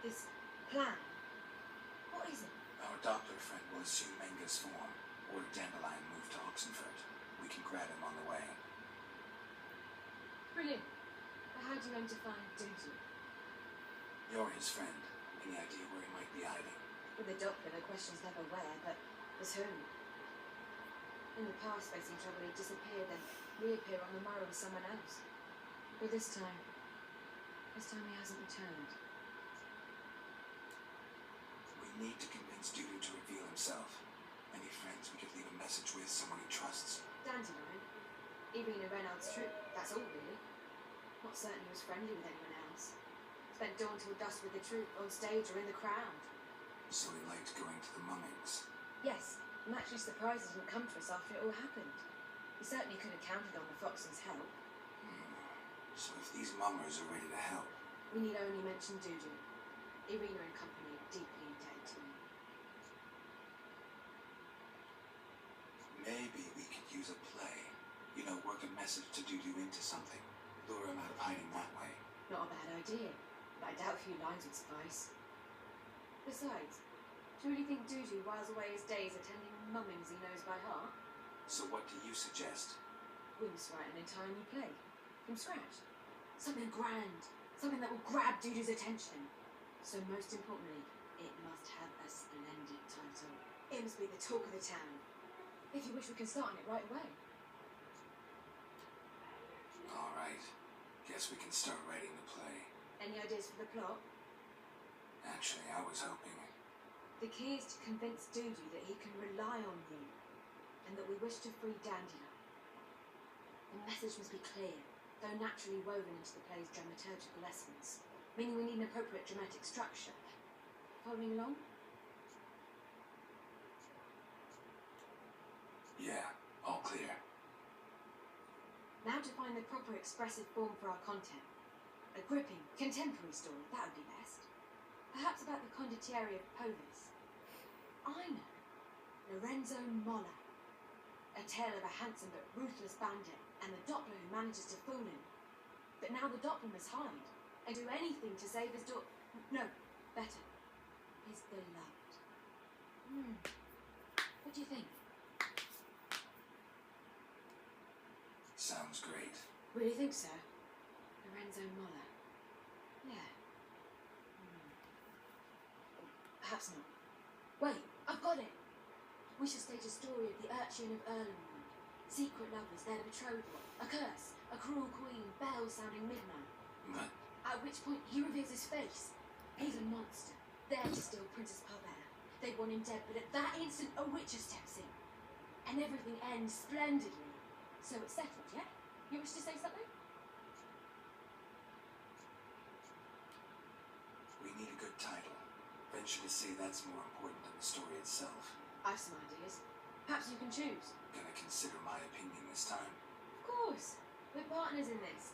This plan. What is it? Our Doppler friend will assume Menga's form, or Dandelion move to Oxenford. We can grab him on the way. Brilliant. But how do you aim to find Dudu? You're his friend. Any idea where he might be hiding? With the Doppler, the question's never where, but was who? In the past, facing trouble, he'd disappear, then reappear on the morrow with someone else. But this time he hasn't returned. We need to convince Dudu to reveal himself. Any friends we could leave a message with, someone he trusts. Dandelion, Irina Reynolds' troop, that's all really. Not certain he was friendly with anyone else. Spent dawn till dusk with the troop, on stage or in the crowd. So he liked going to the mummings. Yes, I'm actually surprised he didn't come to us after it all happened. He certainly could have counted on the Foxes' help. So if these mummers are ready to help... We need only mention Dudu. Irina and company are deeply indebted to him. Maybe we could use a play. You know, work a message to Dudu into something. Lure him out of hiding that way. Not a bad idea, but I doubt a few lines would suffice. Besides, do you really think Dudu whiles away his days attending mummings he knows by heart? So what do you suggest? We must write an entire new play. From scratch. Something grand. Something that will grab Dudu's attention. So most importantly, it must have a splendid title. It must be the talk of the town. If you wish, we can start on it right away. All right. Guess we can start writing the play. Any ideas for the plot? Actually, I was hoping... The key is to convince Dudu that he can rely on you, and that we wish to free Dandelion. The message must be clear, though naturally woven into the play's dramaturgical essence, meaning we need an appropriate dramatic structure. Following along? Yeah, all clear. Now to find the proper expressive form for our content. A gripping, contemporary story, that would be best. Perhaps about the condottieri of Povis. I know. Lorenzo Molla. A tale of a handsome but ruthless bandit, and the Doppler who manages to fool him. But now the Doppler must hide, and do anything to save his daughter. No, better. His beloved. What do you think? Sounds great. Really think so? Lorenzo Molla. Yeah. Perhaps not. Wait, I've got it! We shall stage a story of the urchin of Erlenwood. Secret lovers, their betrothal, a curse, a cruel queen, bells sounding midnight. But... At which point he reveals his face. He's a monster, there to steal Princess Palmer. They want him dead, but at that instant a witcher steps in. And everything ends splendidly. So it's settled, yeah? You wish to say something? we need a good title. Venture to say that's more important than the story itself. I've some ideas. Perhaps you can choose. Gonna consider my opinion this time. Of course. We're partners in this.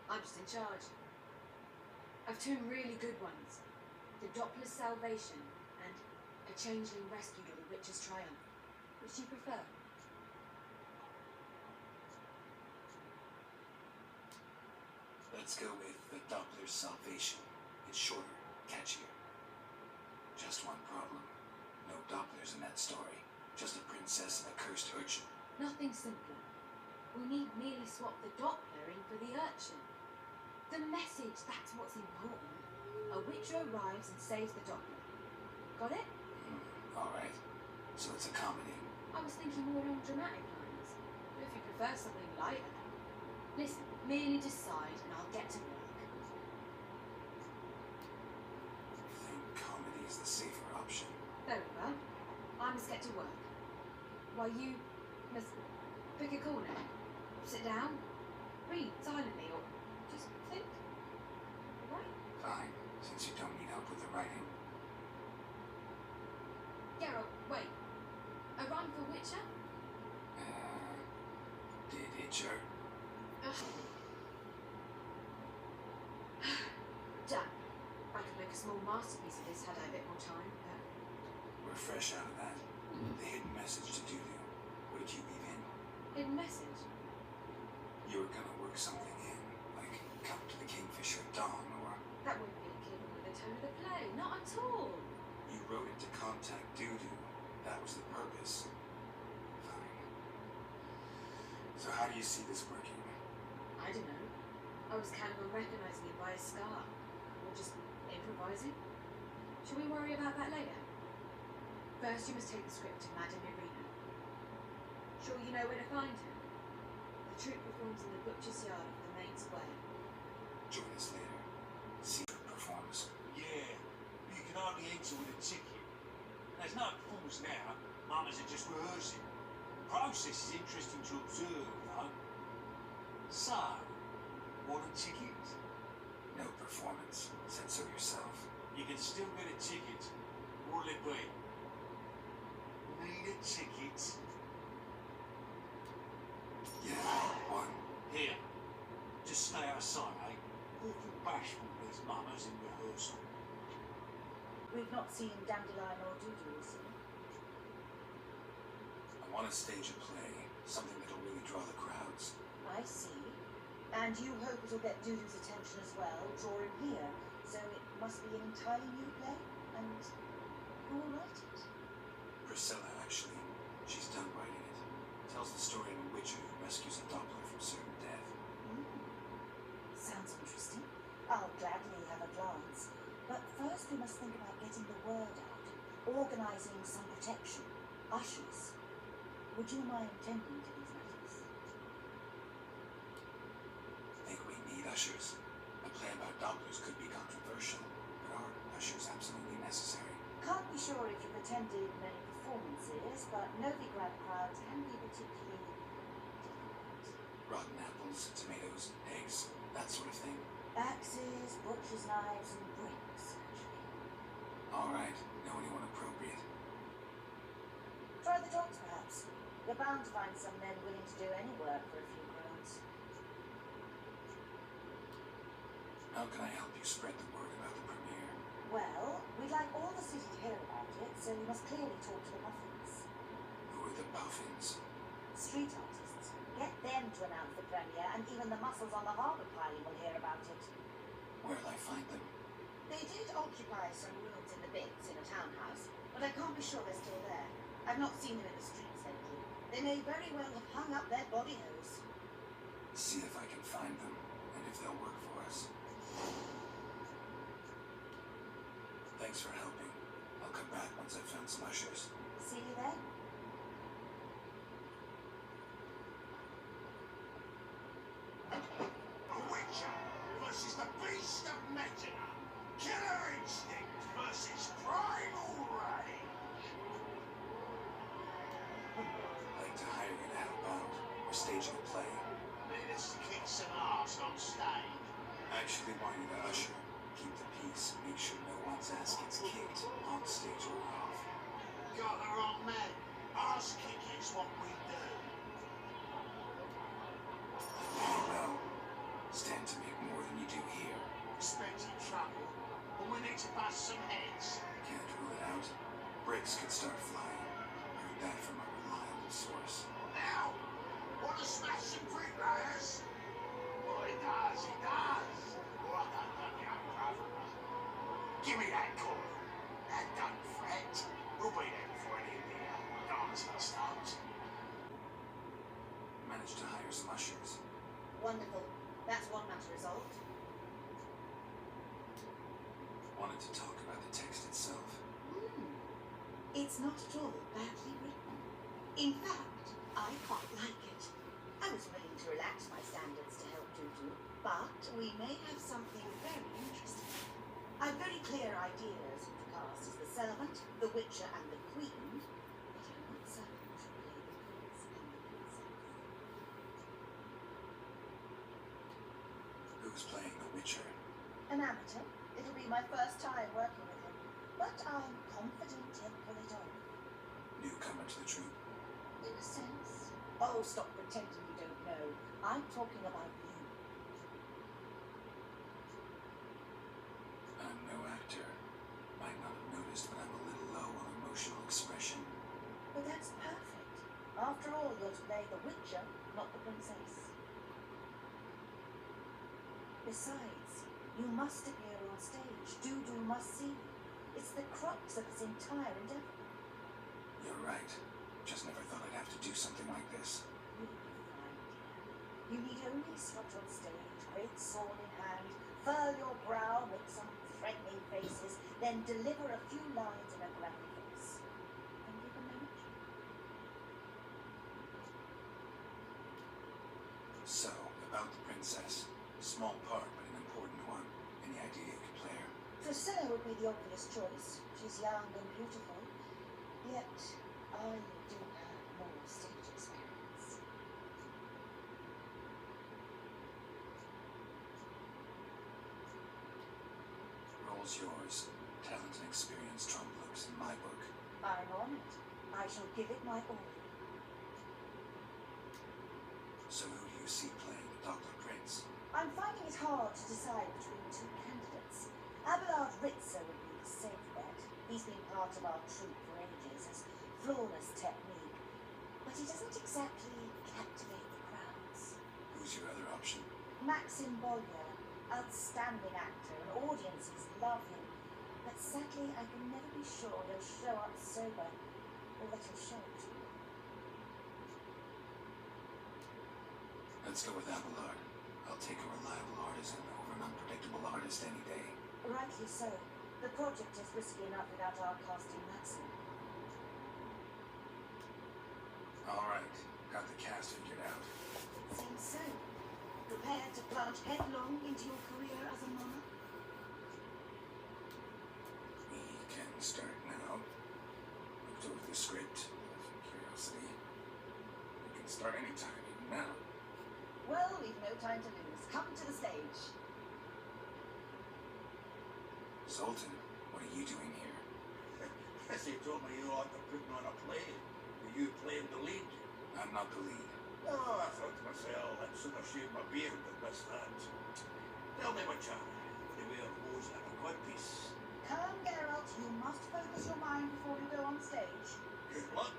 I'm just in charge. I've two really good ones. The Doppler's Salvation and A Changeling Rescued or The Witcher's Triumph. Which do you prefer? Let's go with The Doppler's Salvation. It's shorter, catchier. Just one problem. No Dopplers in that story. Just a princess and a cursed urchin. Nothing simpler. We need merely swap the Doppler in for the urchin. The message, that's what's important. A witcher arrives and saves the Doppler. Got it? Alright. So it's a comedy. I was thinking more along dramatic lines. But if you prefer something lighter... Listen, merely decide and I'll get to work. I think comedy is the safer option. Very well. I must get to work. While you must pick a corner, sit down, read silently, or just think. All right? Fine, since you don't need help with the writing. Geralt, wait. A rhyme for Witcher? Did Hitcher? Done. I could make a small masterpiece of this had I a bit more time, but... We're fresh out of that. The hidden message to Dudu. What did you weave in? Hidden message? You were gonna work something in, like come to the Kingfisher at dawn, or... That wouldn't be in keeping with the tone of the play, no. contact Dudu. That was the purpose. Fine. So how do you see this working? I don't know. I was counting on recognizing him by his scar. Or just improvising. Shall we worry about that later? First, you must take the script to Madame Irina. Sure you know where to find her? The troupe performs in the butcher's yard of the main square. Join us later. See who performs. Yeah, you can hardly enter with a ticket. There's no performance now. Mamas are just rehearsing. The process is interesting to observe, though. So, want a ticket? No performance. Said so yourself. You can still get a ticket. What'll it be? Need a ticket? Yeah, one. Here. Just stay outside, eh? Awful bashful these mamas in rehearsal. We've not seen Dandelion or Dudu, so. I want to stage a play. Something that'll really draw the crowds. I see. And you hope it'll get Dudu's attention as well, draw him here. So it must be an entirely new play? And who will write it? Priscilla, actually. She's done writing it. Tells the story of a witcher who rescues a Doppler from certain death. Sounds interesting. I'll gladly have a glance. But first we must think about getting the word out, organizing some protection. Ushers. Would you mind tending to these matters? Think we need ushers? A play about Dopplers could be controversial, but are ushers absolutely necessary? Can't be sure if you've attended many performances, but Novigrad crowds can be particularly difficult. Rotten apples, tomatoes, eggs, that sort of thing. Axes, butcher's knives, and bricks, actually. All right, know anyone appropriate? Try the dogs, perhaps. You're bound to find some men willing to do any work for a few crowns. How can I help you spread the word about the premiere? Well, we'd like all the city to hear about it, so we must clearly talk to the Muffins. Who are the Puffins? Street artists. Get them to announce the premiere, and even the muscles on the harbour piling will hear about it. Where'll I find them? They did occupy some rooms in the bits in a townhouse, but I can't be sure they're still there. I've not seen them in the streets lately. They may very well have hung up their body hose. See if I can find them, and if they'll work for us. Thanks for helping. I'll come back once I've found some ushers. See you then. The Witcher versus the Beast of Metina. Killer instinct versus primal rage. I'd like to hire you to help out. We're staging a play. Need us to kick some ass on stage. I actually want you to usher. Keep the peace. Make sure no one's ass gets kicked on stage or off. Got the wrong man. Ass kicking's what we do. Very well. Stand to make more than you do here. Expecting trouble, but we need to bust some heads. Can't rule it out. Bricks could start flying. Heard that from a reliable source. Now, want to smash some bricklayers? Well, he does, he does. Well, I don't know, young brother. Give me that coin. That don't fret. We'll be there before any of the dancing starts. Managed to hire some ushers. Wonderful. That's one matter resolved. Wanted to talk about the text itself. It's not at all badly written. In fact, I quite like it. I was willing to relax my standards to help Dudu, but we may have something very interesting. I've very clear ideas of the cast as the Servant, the Witcher, and the Queen, but I'm not certain to play the Prince and the Princess. Who's playing the Witcher? An amateur. It'll be my first time working with him, but I'm confident he'll pull it off. Newcomer to the troupe. In a sense. Oh, stop pretending you don't know. I'm talking about you. I'm no actor. Might not have noticed, but I'm a little low on emotional expression. But that's perfect. After all, you're to play the Witcher, not the Princess. Besides, you must appear on stage. Dudu must see you. It's the crux of his entire endeavor. You're right. Just never thought I'd have to do something like this. You'll be fine, dear. You need only strut on stage, great sword in hand, furl your brow, make some threatening faces, then deliver a few lines in a grand voice. And give a manage. So, about the princess. Small part, but an important one. Any idea you could play her? Drusilla would be the obvious choice. She's young and beautiful, yet I do have more stage experience. Role's yours. Talent and experience trump looks in my book. I'm on it. I shall give it my all. So who do you see playing the Dr. Prince? I'm finding it hard to decide between two candidates. Abelard Ritzer would be the safe bet. He's been part of our troupe for ages, has flawless technique, but he doesn't exactly captivate the crowds. Who's your other option? Maxim Bolyer, outstanding actor, and audiences love him, but sadly I can never be sure he'll show up sober, or that he'll show it. Let's go with Abelard. I'll take a reliable artisan over an unpredictable artist any day. Rightly so. The project is risky enough without our casting Maxim. Alright, got the cast figured out. Seems so. Prepared to plunge headlong into your career as a monarch? We can start now. Looked over the script out of curiosity. We can start anytime, even now. Well, we've no time to lose. Come to the stage. Zoltan, what are you doing here? They told me you ought to put on a play. Were you playing the lead? I'm not the lead. Oh, I thought to myself, I'd sooner shave my beard than miss that. Tell me, my child, what do we oppose at a codpiece? Come, Geralt. You must focus your mind before you go on stage. Good luck.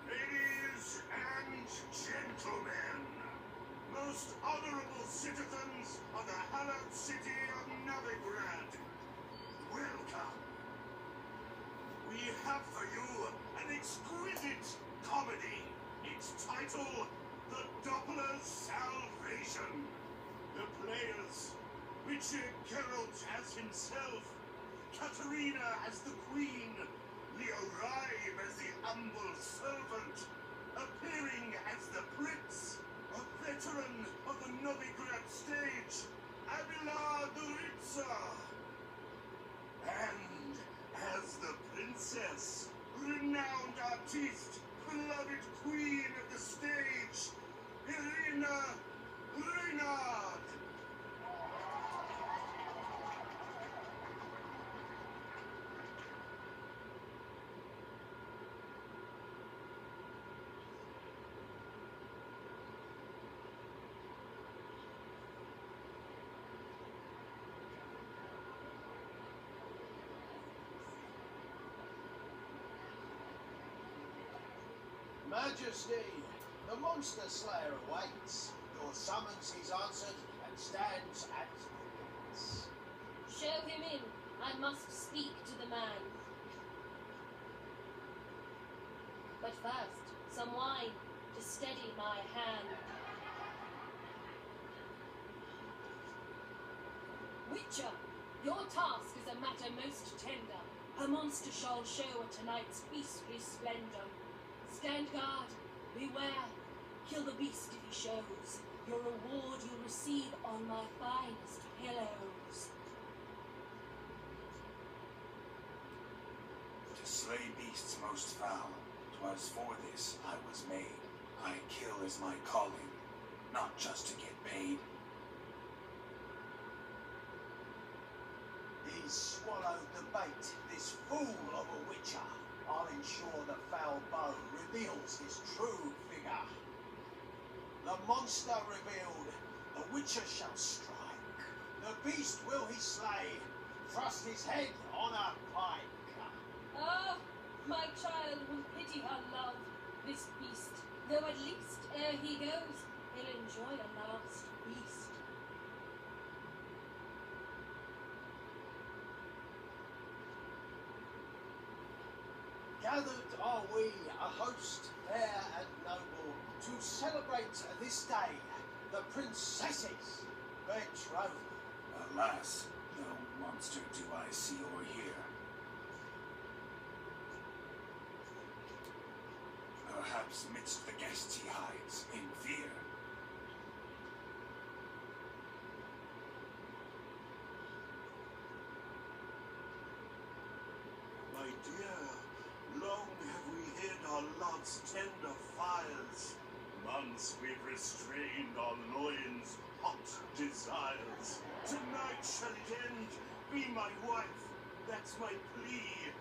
Ladies and gentlemen, most honorable citizens of the hallowed city of Novigrad, welcome. We have for you an exquisite comedy. Its title, The Doppler's Salvation. The players, Richard Geralt as himself, Katerina as the Queen, Leo Rive as the humble servant, appearing as the Prince, a veteran of the Novigrad stage, Abelard Ritzer. And as the Princess, renowned artiste, beloved Queen of the stage, Irina Reynard. Majesty, the Monster Slayer awaits. Your summons is answered and stands at gates. Show him in. I must speak to the man. But first, some wine to steady my hand. Witcher, your task is a matter most tender. A monster shall show at tonight's beastly splendor. Stand guard, beware, kill the beast if he shows. Your reward you'll receive on my finest pillows. To slay beasts most foul, 'twas for this I was made. I kill is my calling, not just to get paid. He's swallowed the bait, this fool of a Witcher. I'll ensure the foul bow reveals his true figure. The monster revealed, the Witcher shall strike. The beast will he slay, thrust his head on a pike. Oh, Though at least, ere he goes, he'll enjoy a last feast. Gathered are we, a host fair and noble, to celebrate this day the princess's betrothal. Alas, no monster do I see or hear. Perhaps midst the guests he hides in fear. My dear, long have we hid our love's tender fires. Months we've restrained our loins' hot desires. Tonight shall it end. Be my wife, that's my plea.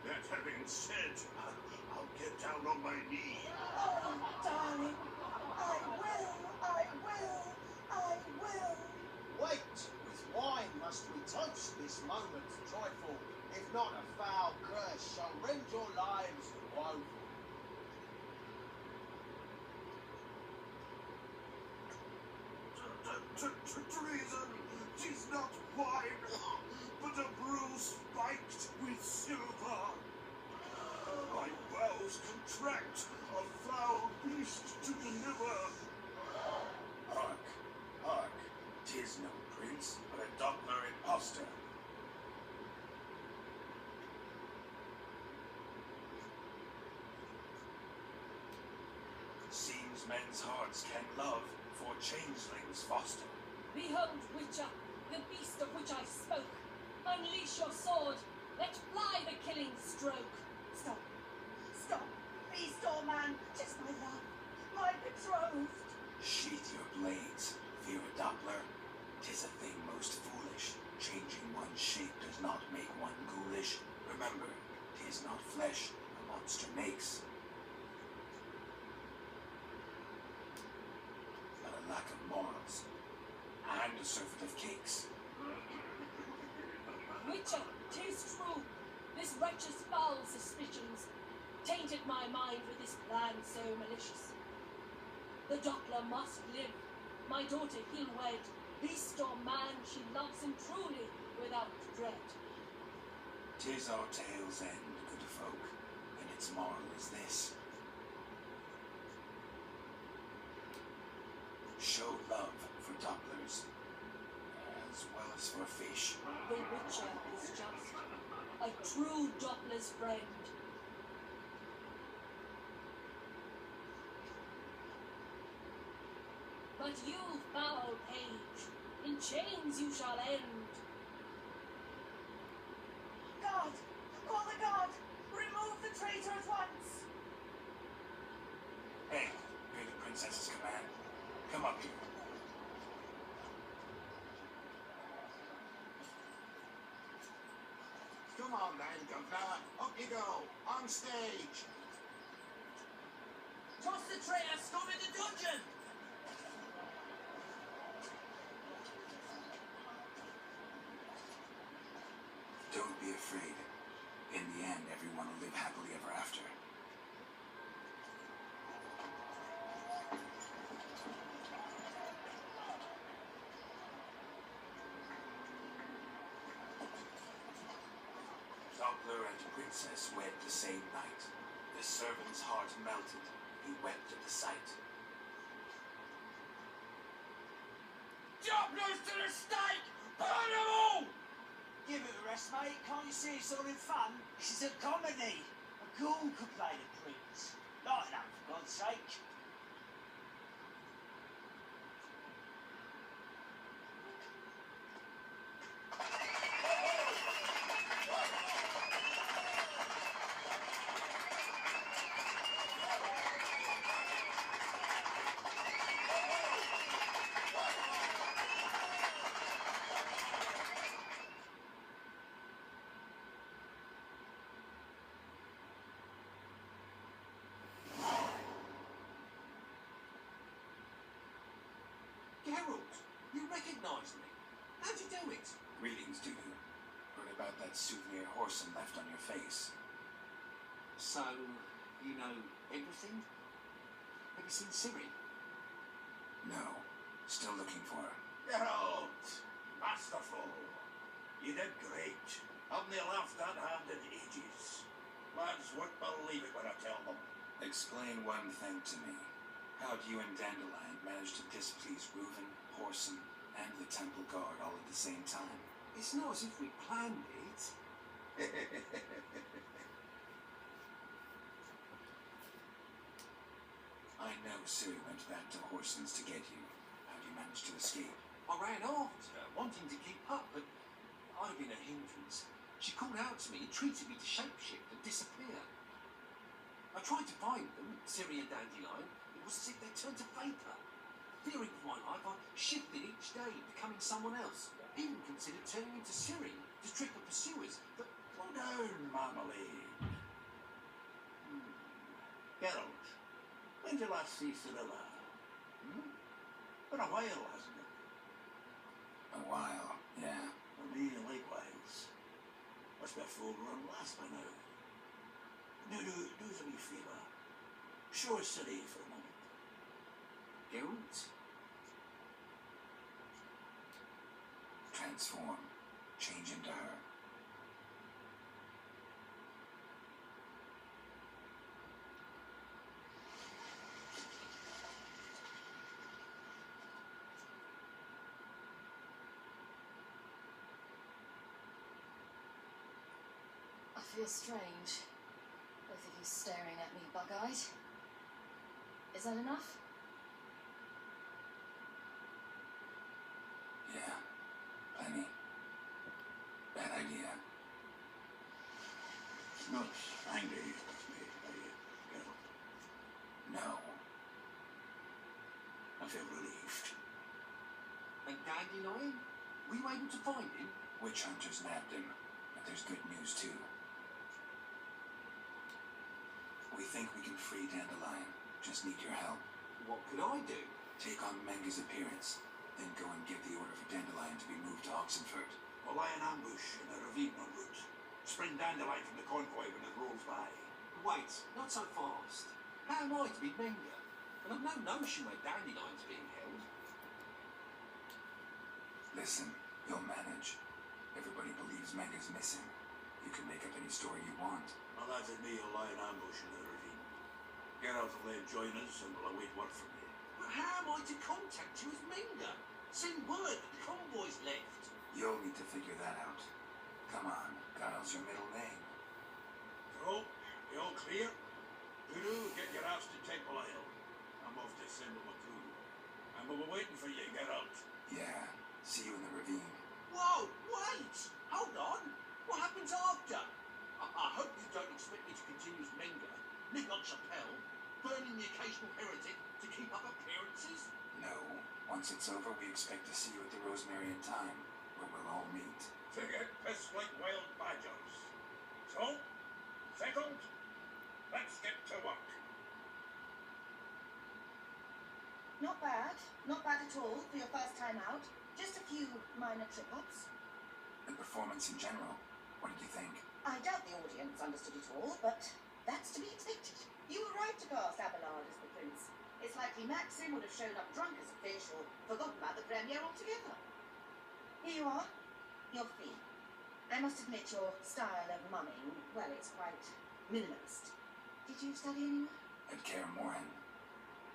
That having said, I'll get down on my knee. Oh, darling, I will. Wait, with wine must we toast this moment joyful, if not a foul curse shall rend your lives woeful. Treason, 'tis not wine, but a brew spiked with silver. My vows contract a foul beast to deliver. Hark, hark, 'tis no prince, but a Doppler impostor. Seems men's hearts can love, for changelings foster. Behold, Witcher, the beast of which I spoke. Unleash your sword. Let fly the killing stroke. Stop. Beast or man, 'tis my love, my betrothed. Sheath your blades, fear a Doppler. 'Tis a thing most foolish. Changing one's shape does not make one ghoulish. Remember, 'tis not flesh a monster makes, but a lack of morals and a surfeit of cakes. Witcher, 'tis true. This wretch's foul suspicions tainted my mind with this plan so malicious. The Doppler must live. My daughter he'll wed. Beast or man, she loves him truly, without dread. 'Tis our tale's end, good folk, and its moral is this. Show love for Dopplers, as well as for fish. The Witcher is just a true Doppler's friend. But you, foul page, in chains you shall end. God, call the guard. Remove the traitor at once. Hey, hear the princess's command. Come up here. Come on then, Governor. Up you go. On stage. Toss the traitor, storm in the dungeon. Don't be afraid. In the end, everyone will live happily ever after. Doppler and princess wed the same night. The servant's heart melted. He wept at the sight. Dopplers to the stake! Burn them all! Give it a rest, mate. Can't you see it's all in fun? This is a comedy. A ghoul could play the prince. Lighten up, for God's sake. Geralt, you recognize me. How'd you do it? Greetings, do you? Heard about that souvenir Whoreson left on your face. So, You know everything? Have you seen Siri? No. Still looking for her. Geralt! Masterful! You did great. Haven't they laughed that hand in ages? Lads won't believe it when I tell them. Explain one thing to me. How do you and Dandelion manage to displease Reuven, Whoreson, and the Temple Guard all at the same time? It's not as if we planned it. I know Ciri went back to Whoreson's to get you. How do you manage to escape? I ran after her, wanting to keep up, but I'd have been a hindrance. She called out to me, entreated me to shapeshift and disappear. I tried to find them, Ciri and Dandelion. It was as if they turned to vapour. Fearing for my life, I shifted each day, becoming someone else. Even considered turning into Ciri to trick the pursuers, but Slow down, Marmalade. Geralt, when did you last see Cirilla? Been a while, hasn't it? A while, yeah. For me, likewise. Must be a full run last by now. Do us a wee favour. Show us Ciri for a moment. Geralt? Transform. Change into her. I feel strange. Both of you staring at me bug-eyed. Is that enough? Yeah. Plenty. Bad idea. Not angry with me, are you, Geralt? No. I feel relieved. And Dandelion? Were you able to find him? Witch hunters nabbed him. But there's good news, too. We think we can free Dandelion. Just need your help. What could I do? Take on Menga's appearance. Then go and give the order for Dandelion to be moved to Oxenfurt. We'll lie in ambush in a ravine en route. Spring Dandelion from the convoy when it rolls by. Wait, not so fast. How am I to be Menga? And I've no notion where Dandelion's being held. Listen, you'll manage. Everybody believes Menga's missing. You can make up any story you want. My lads and me will lie in ambush in the ravine. Geralt will then join us and we'll await word from you. But how am I to contact you as Menga? Send word that the convoy's left. You'll need to figure that out. Come on, Guile's your middle name. So, you all clear? Guru, get your ass to Temple Isle. I'm off to assemble my crew. And we'll be waiting for you, Geralt. Yeah, see you in the ravine. Whoa, wait! Hold on! What happens after? I hope you don't expect me to continue as Menga, nick on Chappelle, burning the occasional heretic to keep up appearances? No. Once it's over, we expect to see you at the Rosemary in Time, where we'll all meet. To get pissed like wild badgers. So, settled? Let's get to work. Not bad. Not bad at all for your first time out. Just a few minor trip-ups. The performance in general, what did you think? I doubt the audience understood it all, but that's to be expected. You were right to cast Abelard as the prince. It's likely Maxim would have shown up drunk as a fish or forgotten about the premiere altogether. Here you are. Your fee. I must admit your style of mumming, well, it's quite minimalist. Did you study anywhere? At Kaer Morhen.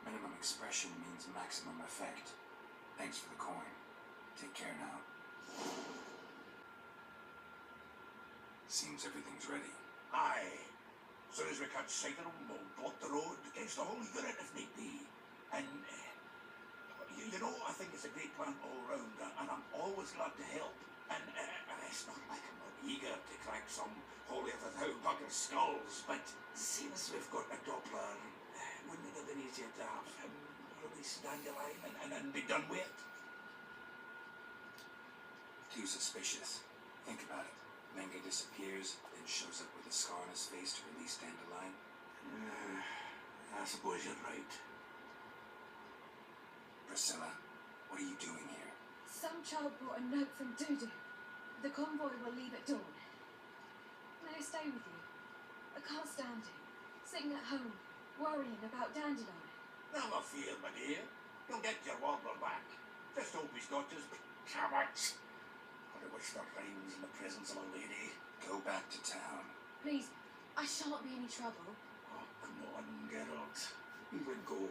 Minimum expression means maximum effect. Thanks for the coin. Take care now. Seems everything's ready. Aye. As soon as we catch sight of them, we'll block the road against the Holy Grit if need be. And, you know, I think it's a great plan all round, and I'm always glad to help. And it's not like I'm not eager to crack some holy of a thou bugger skulls, but since we've got a Doppler, wouldn't it have been easier to have him release Dandelion and be done with it? Too suspicious. Think about it. Menga disappears, then shows up with a scar on his face to release Dandelion. I suppose you're right. Priscilla, what are you doing here? Some child brought a note from Dudu. The convoy will leave at dawn. May I stay with you? I can't stand it. sitting at home, worrying about Dandelion. Never fear, my dear. You'll get your wobble back. Just hope he's not just cowards. I wish the rains in the presence of a lady. Go back to town. Please, I shan't be any trouble. Oh, come on, Geralt. We will go.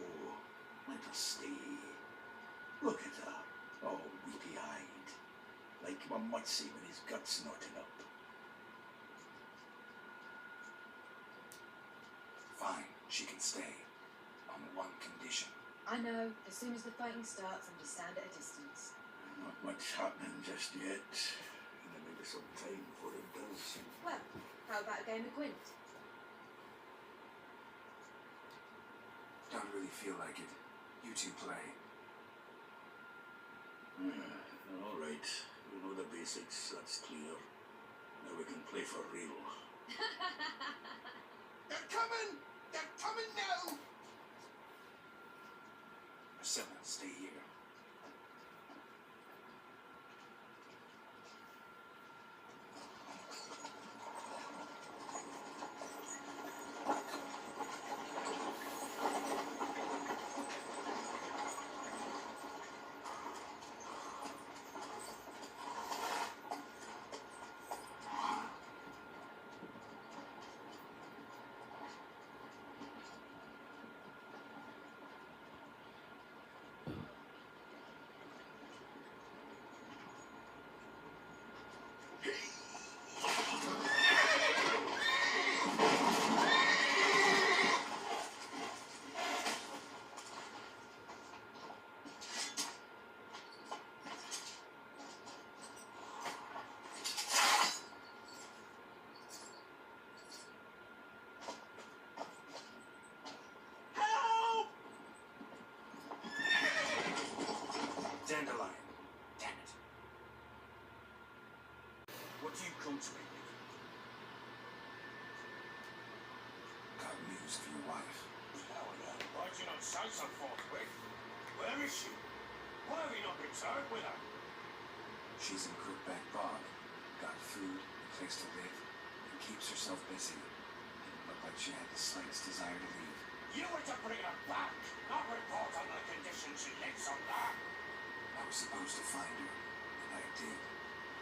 Let us stay. Look at her, all weepy-eyed, like my Mutsi with his guts knotted up. Fine, she can stay. On one condition. I know, as soon as the fighting starts, I'm to stand at a distance. Not much happening just yet. And there may be some time before it does. Well, how about a game of Gwent? Don't really feel like it. You two play. All right. We know the basics, that's clear. Now we can play for real. They're coming! They're coming now! Marcella, stay here. Dandelion. Damn it. What do you come to me with? Got news for your wife. Why'd you not say so forthwith? Where is she? Why have you not returned with her? She's in Crookback Bog. Got food, a place to live, and keeps herself busy. Didn't look like she had the slightest desire to leave. You were to bring her back, not report on the conditions she lives under. I was supposed to find her, and I did.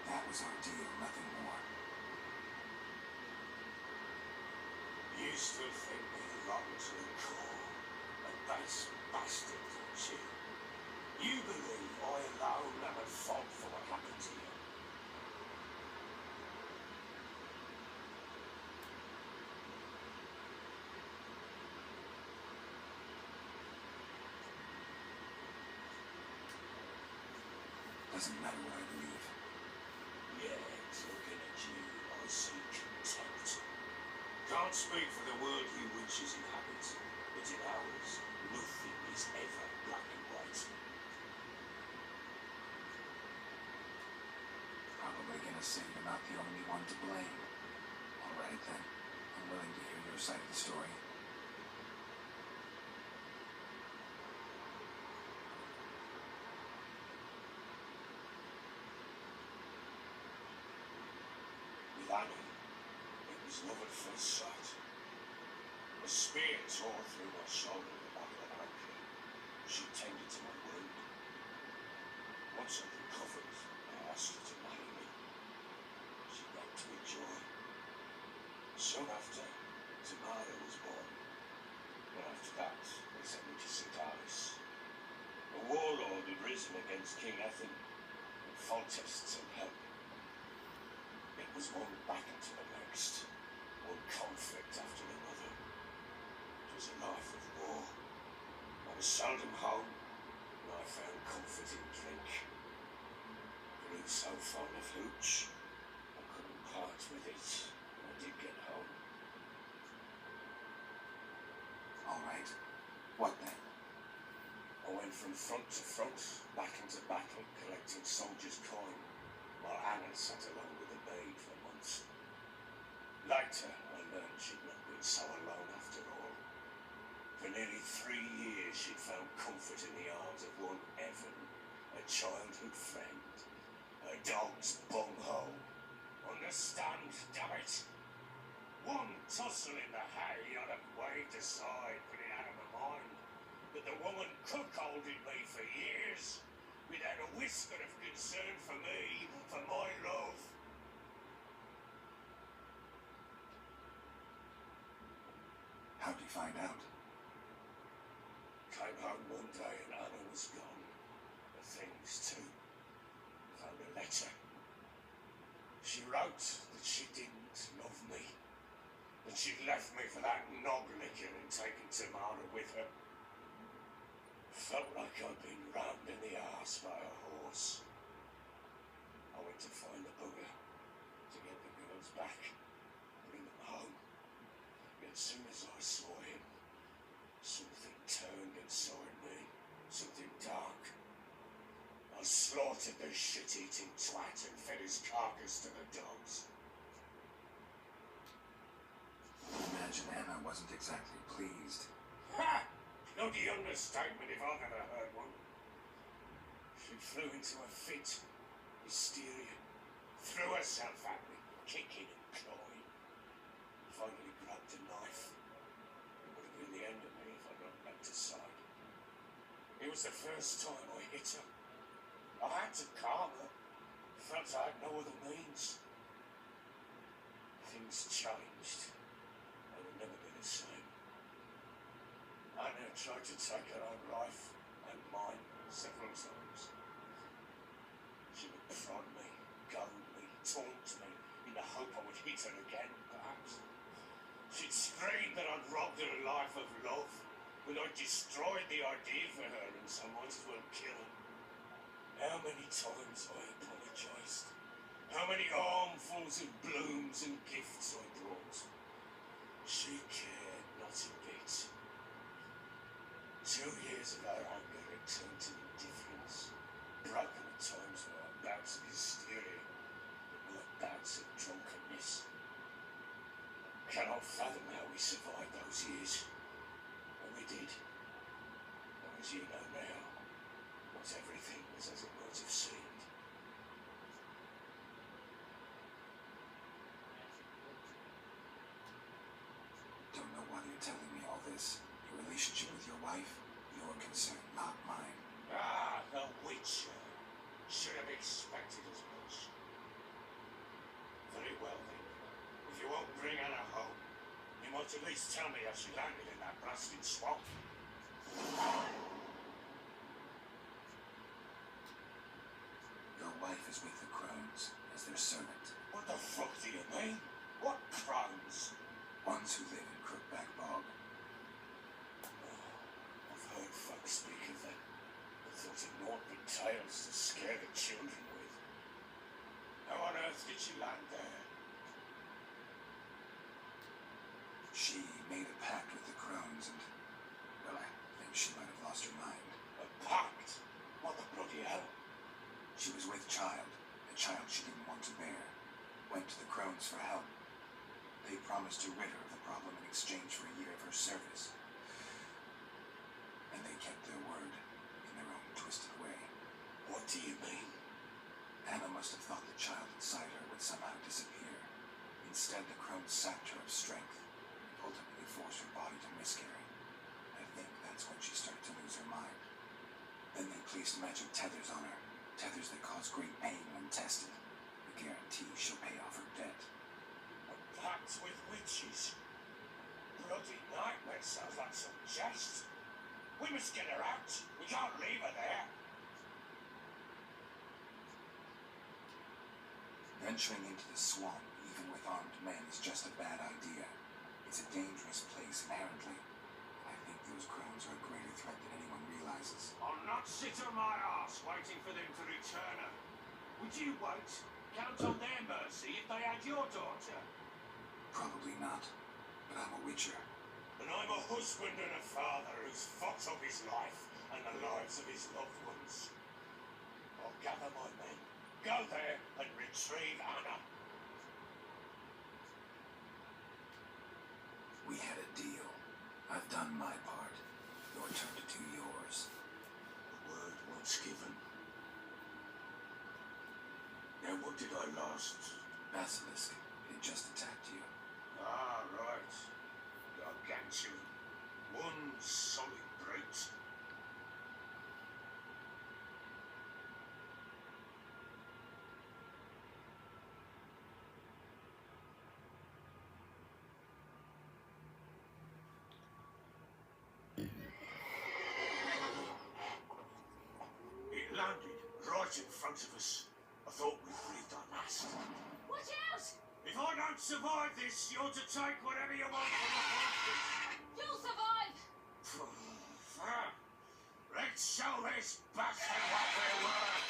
That was our deal, nothing more. You still think me rotten to the core, a base bastard, don't you? You believe I alone am at fault for what happened to you? Doesn't matter what I believe. Yeah, looking at you, I see contempt. Can't speak for the world you witches inhabit, but in ours, nothing is ever black and white. Probably gonna say you're not the only one to blame. All right then. I'm willing to hear your side of the story. With Annie, it was love at first sight. A spear tore through my shoulder at the Battle of Ankara. She tended to my wound. Once I'd recovered, I asked her to marry me. She wept with joy. Soon after, Tamara was born. But after that, they sent me to St. Alice. A warlord had risen against King Ethan, and Foltest sent help. It was one battle to the next, one conflict after another. It was a life of war. I was seldom home, and I found comfort in drink. Grew so fond of hooch, I couldn't part with it when I did get home. All right. What then? I went from front to front, back into battle, collecting soldiers' coin, while Anna sat along with the maid for months. Later, I learned she'd not been so alone after all. For nearly 3 years, she'd found comfort in the arms of one Evan, a childhood friend, a dog's bunghole. Understand, damn it? one tussle in the hay, I'd have waved aside, put it out of my mind. But the woman cuckolded me for years, without a whisker of concern for me, for my love. How'd you find out? Came home one day and Anna was gone. The things too. Found a letter. She wrote that she didn't love me. And she'd left me for that knob licker and taken Tamara with her. Felt like I'd been rammed in the arse by a horse. I went to find the bugger to get the girls back, bring them home. But as soon as I saw him, something turned inside me, something dark. I slaughtered the shit-eating twat and fed his carcass to the dogs. Imagine Anna wasn't exactly pleased. Ha! Bloody understatement if I've ever heard one. She flew into a fit, hysteria, threw herself at me, kicking and clawing. Finally grabbed a knife. It would have been the end of me if I'd not leapt aside. It was the first time I hit her. I had to calm her. Felt I had no other means. Things changed. I would never be the same. Anna tried to take her own life, and mine, several times. She would prod me, goad me, taunt me, in the hope I would hit her again, perhaps. She'd scream that I'd robbed her life of love, when I'd destroyed the idea for her, and so might as well kill her. How many times I apologised. How many armfuls of blooms and gifts I brought. She cared not a bit. 2 years of her anger had turned to indifference. Broken at times by our bouts of hysteria, but not bouts of drunkenness. Cannot fathom how we survived those years. But we did. And as you know now, not everything was as it might have seemed. Don't know why you're telling me all this. Your relationship with your wife, your concern, not mine. Ah, the Witcher. Should have expected as much. Very well then. If you won't bring Anna home, you might at least tell me how she landed in that blasted swamp. Your wife is with the Crones as their servant. What the fuck do you mean? What Crones? Ones who live in Crookback Bog. I've heard folks speak of them, but thought it naught but tales to scare the children with. How on earth did she land there? She made a pact with the Crones and, well, I think she might have lost her mind. A pact? What the bloody hell? She was with child, a child she didn't want to bear. Went to the Crones for help. They promised to rid her of the problem in exchange for a year of her service. And they kept their word in their own twisted way. What do you mean? Anna must have thought the child inside her would somehow disappear. Instead, the Crones sapped her of strength and ultimately forced her body to miscarry. I think that's when she started to lose her mind. Then they placed magic tethers on her. Tethers that cause great pain when tested. The guarantee she'll pay off her debt. A pact with witches? Bloody nightmare, sounds like some jest. We must get her out. We can't leave her there. Venturing into the swamp, even with armed men, is just a bad idea. It's a dangerous place inherently. I think those Crones are a greater threat than anyone realizes. I'll not sit on my arse waiting for them to return her. Would you wait? Count on their mercy if they had your daughter? Probably not, but I'm a witcher. And I'm a husband and a father who's fought up his life and the lives of his loved ones. I'll gather my men, go there and retrieve Anna. We had a deal. I've done my part. Your turn to do yours. The word once given. Now what did I last? Basilisk, it just attacked you. Ah, right. Gargantuan. One solid brute. It landed right in front of us. I thought we breathed our last. Watch out! If I don't survive this, you're to take whatever you want from the hostage. You'll survive! Let's show this bastard what we're worth.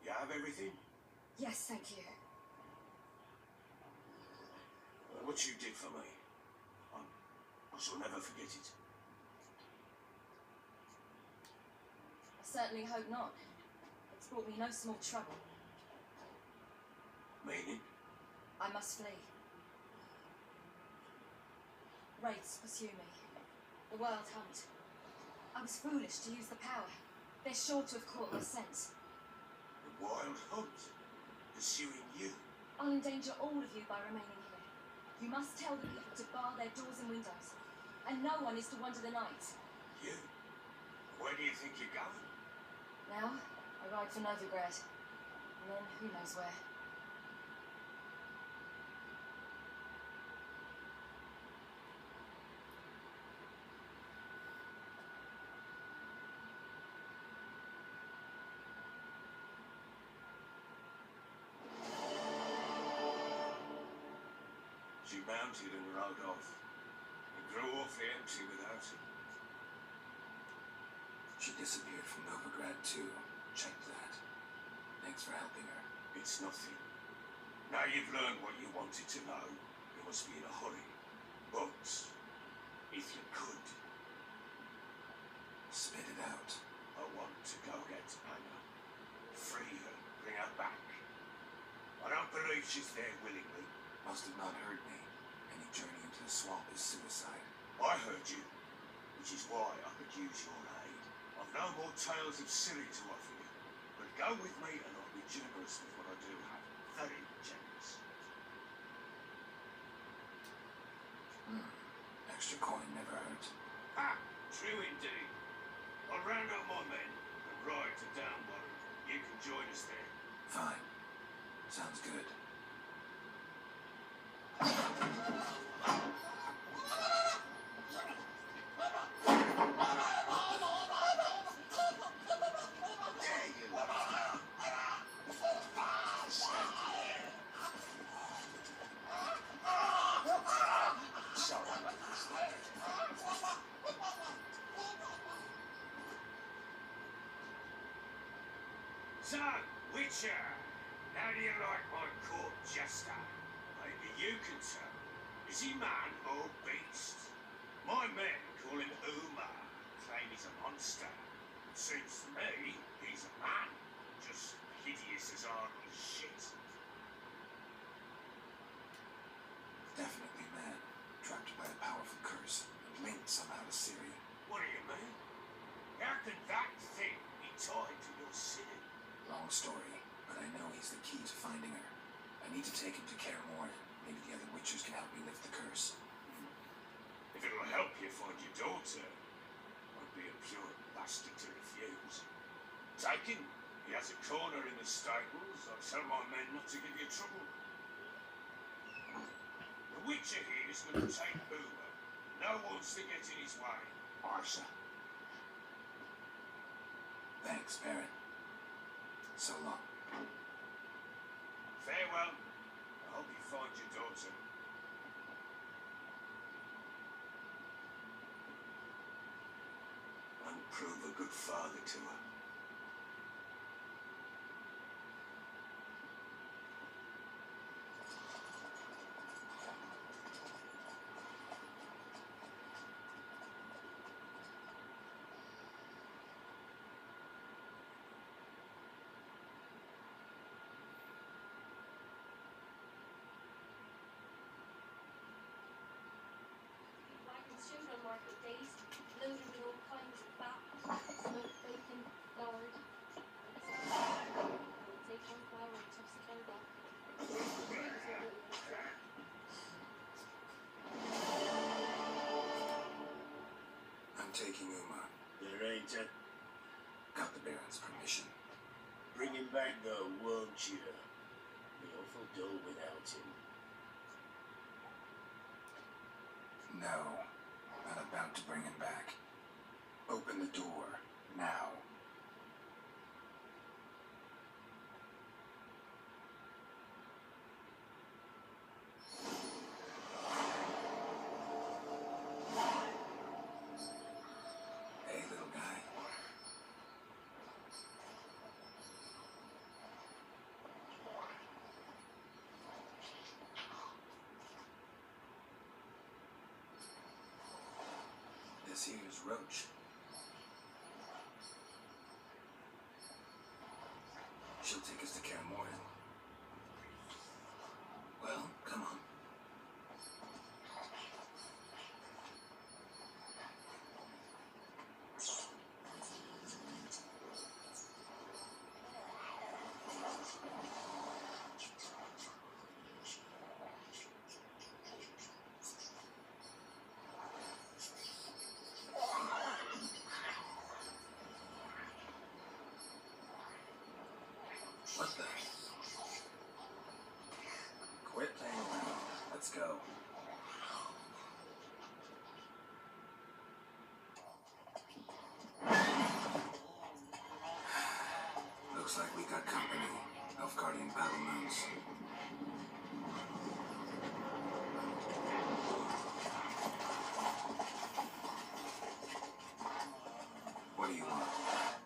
You have everything? Yes, thank you. What you did for me, I shall never forget it. I certainly hope not. It's brought me no small trouble. Meaning? I must flee. Wraiths pursue me. The wild hunt. I was foolish to use the power. They're sure to have caught my scent. The wild hunt? Pursuing you? I'll endanger all of you by remaining here. You must tell the people to bar their doors and windows. And no one is to wander the night. You? Where do you think you're going? Now, I ride for Novigrad. And then who knows where. She mounted and rode off. It grew awfully empty without him. She disappeared from Novigrad too. Check that. Thanks for helping her. It's nothing. Now you've learned what you wanted to know, you must be in a hurry. But, if you could, Spit it out. I want to go get Anna. Free her, bring her back. I don't believe she's there willingly. Must have not heard me. Any journey into the swamp is suicide. I heard you, which is why I could use your aid. I've no more tales of Ciri to offer you, but go with me and I'll be generous with what I do have. Very generous. Extra coin never hurt. Ha! True indeed. I'll round up my men and ride to Downwater. You can join us there. Fine. Sounds good. There you are. Sorry. So, Witcher, how do you like my court jester? Maybe you can tell. Is he man or beast? My men call him Uma, claim he's a monster. Seems to me he's a man, just hideous as Arnold's shit. Definitely man, trapped by a powerful curse, and linked somehow to Syria. What do you mean? How can that thing be tied to your city? Long story, but I know he's the key to finding her. I need to take him to Kaer Morhen. Maybe the other Witchers can help me lift the curse. If it'll help you find your daughter, I'd be a pure bastard to refuse. Take him. He has a corner in the stables. I'll tell my men not to give you trouble. The Witcher here is going to take Uma. No one's to get in his way. Arsha. Thanks, Baron. So long. Farewell. I hope you find your daughter. And prove a good father to her. Wagons shoot on market days, loaded with all kinds of fat, smoked bacon, lard. Take on flour and toss it over. I'm taking Uma. There ain't a... Got the Baron's permission. Bring him back though, won't you? Be awful dull without him. No, not about to bring him back. Open the door, now. Hey, little guy. This here's Roach. She'll take us to Kaer Morhen. Well, come on. What the? Quit playing around. Let's go. Looks like we got company. Nilfgaardian battle mounts. What do you want?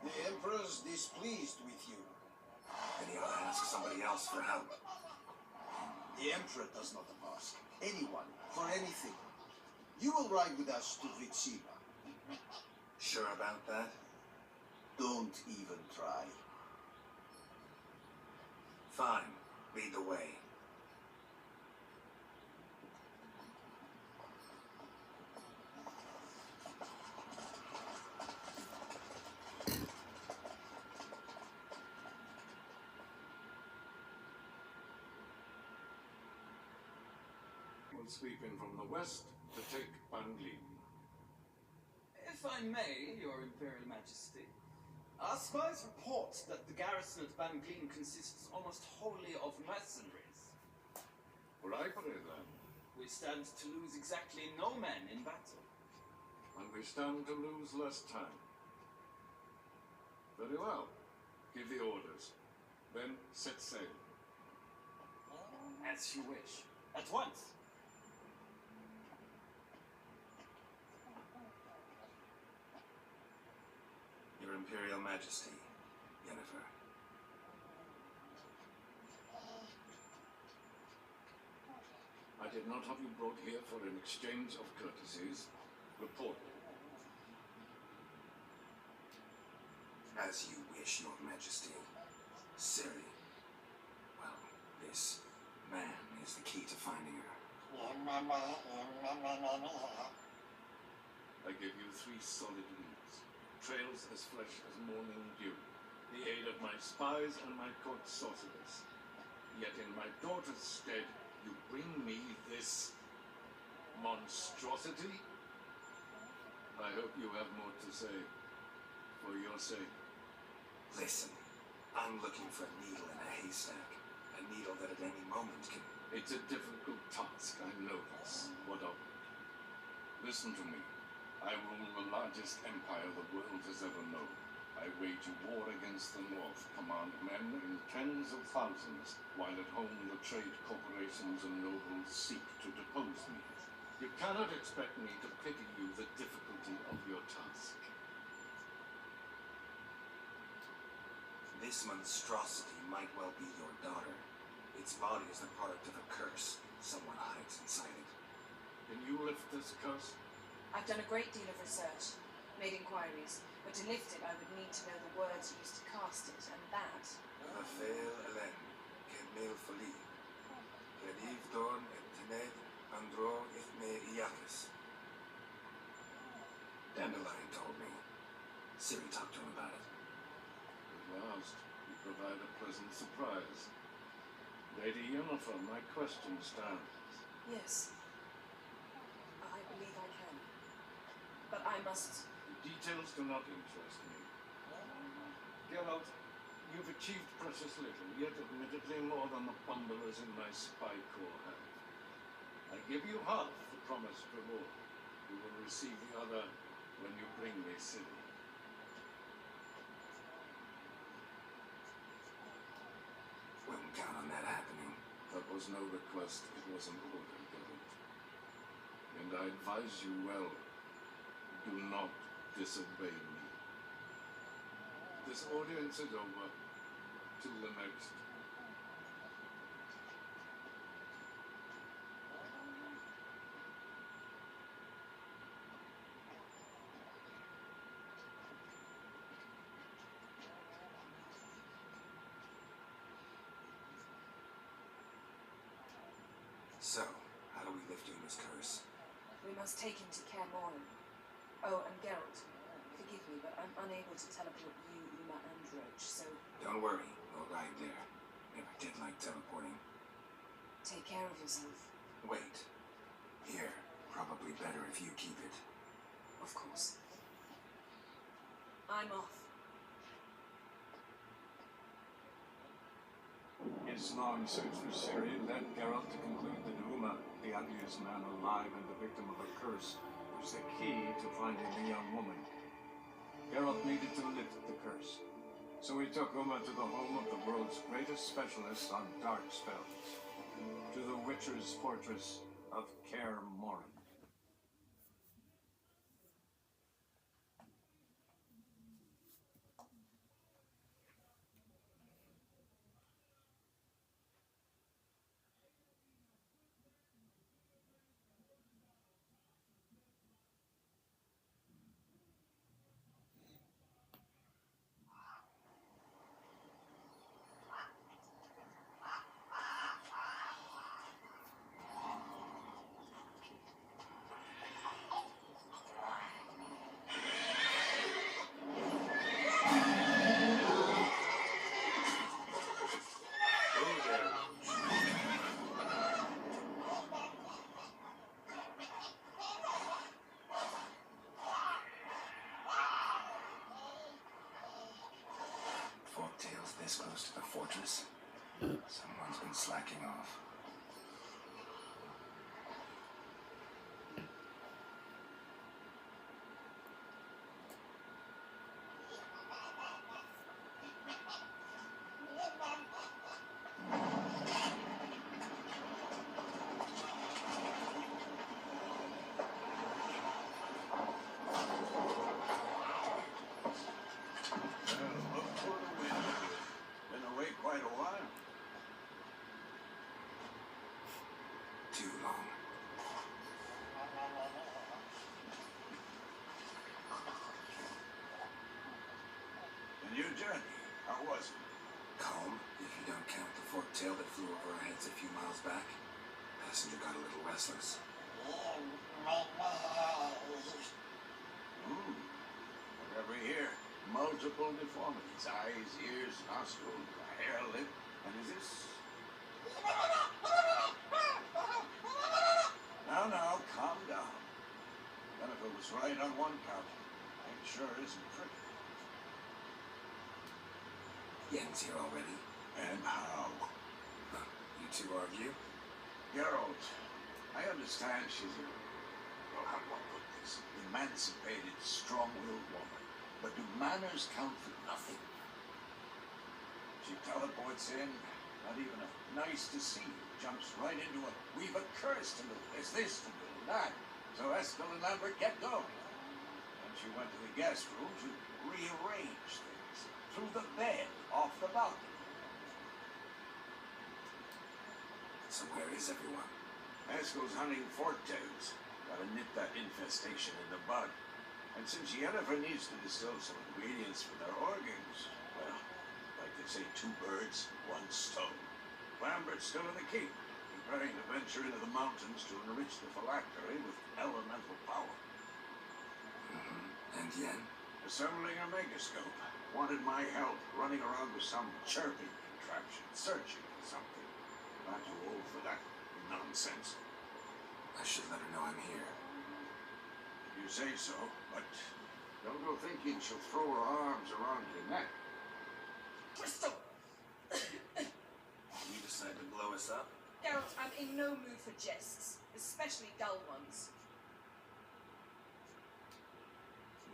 The Emperor's displeased with you. Then you ought to ask somebody else for help. The Emperor does not ask anyone for anything. You will ride with us to Vitsima. Sure about that? Don't even try. Fine. Lead the way. Will sweep in from the west to take Bangli. If I may, Your Imperial Majesty, our spies report that the garrison at Bangleen consists almost wholly of mercenaries. Bribery, then. We stand to lose exactly no men in battle. And we stand to lose less time. Very well. Give the orders. Then set sail. As you wish. At once. Your Imperial Majesty, Yennefer. did not have you brought here for an exchange of courtesies. Report. As you wish, Your Majesty. Ciri. Well, this man is the key to finding her. I give you 3 solid leads. Trails as fresh as morning dew. The aid of my spies and my court sorcerers. Yet in my daughter's stead, you bring me this monstrosity? I hope you have more to say. For your sake. Listen, I'm looking for a needle in a haystack. A needle that at any moment can... It's a difficult task, I know this. What of it? Listen to me. I rule the largest empire the world has ever known. I wage war against the North, command men in tens of thousands, while at home the trade corporations and nobles seek to depose me. You cannot expect me to pity you the difficulty of your task. This monstrosity might well be your daughter. Its body is the product of a curse. Someone hides inside it. Can you lift this curse? I've done a great deal of research, made inquiries, but to lift it I would need to know the words used to cast it, and that... Raphael Helen, Kemel Folie, Reliv Dorn et Tened Andro Ithme Iakis. Dandelion told me. Ciri talked to him about it. At last, you provide a pleasant surprise. Lady Yennefer, my question stands. Yes. I believe I can. But I must... The details do not interest me. Geralt, you've achieved precious little, yet admittedly more than the bumblers in my spy corps have. I give you half the promised reward. You will receive the other when you bring me Ciri. Wouldn't count on that happening. That was no request, it was an order, Geralt. And I advise you well, do not disobey me. This audience is over. Till the next. So, how do we lift Uma's curse? We must take him to Kaer Morhen. Oh, and Geralt, forgive me, but I'm unable to teleport you, Uma, and Roach, so Don't worry, we'll ride there. Never did like teleporting. take care of yourself. Wait. Here. Probably better if you keep it. Of course. I'm off. His long search for Ciri led Geralt to conclude that Uma, the ugliest man alive and the victim of a curse, was the key to finding the young woman. Geralt needed to lift the curse, so he took Uma to the home of the world's greatest specialist on dark spells, to the Witcher's fortress of Kaer Morhen. Forktail's this close to the fortress. Someone's been slacking off. Look for the wind. Been away quite a while. journey? How was it? Calm, if you don't count the forked tail that flew over our heads a few miles back. Passenger got a little restless. Whatever here? Multiple deformities. Eyes, ears, nostrils, a hair, lip. And is this... Now, calm down. Jennifer was right on one count. It sure isn't pretty. Yen's here already. And how? You two argue? Geralt, I understand she's a... Well, how do I put this? Emancipated, strong-willed woman. But do manners count for nothing? She teleports in, not even a nice to see you, jumps right into a we've a curse to do, there's this to do, that. So Eskel and Lambert get going. And she went to the guest room to rearrange things. Threw the bed off the balcony. So where is everyone? Eskel's hunting forktails. Gotta nip that infestation in the bud. And since Yennefer needs to distill some ingredients for their organs, well, like they say, 2 birds, 1 stone. Lambert's still in the keep, preparing to venture into the mountains to enrich the phylactery with elemental power. And Yen? Assembling a megascope. Wanted my help running around with some chirping contraption, searching for something. Not too old for that nonsense. I should let her know I'm here. You say so, but don't go thinking she'll throw her arms around your neck. Bristol! You decide to blow us up? Geralt, I'm in no mood for jests, especially dull ones.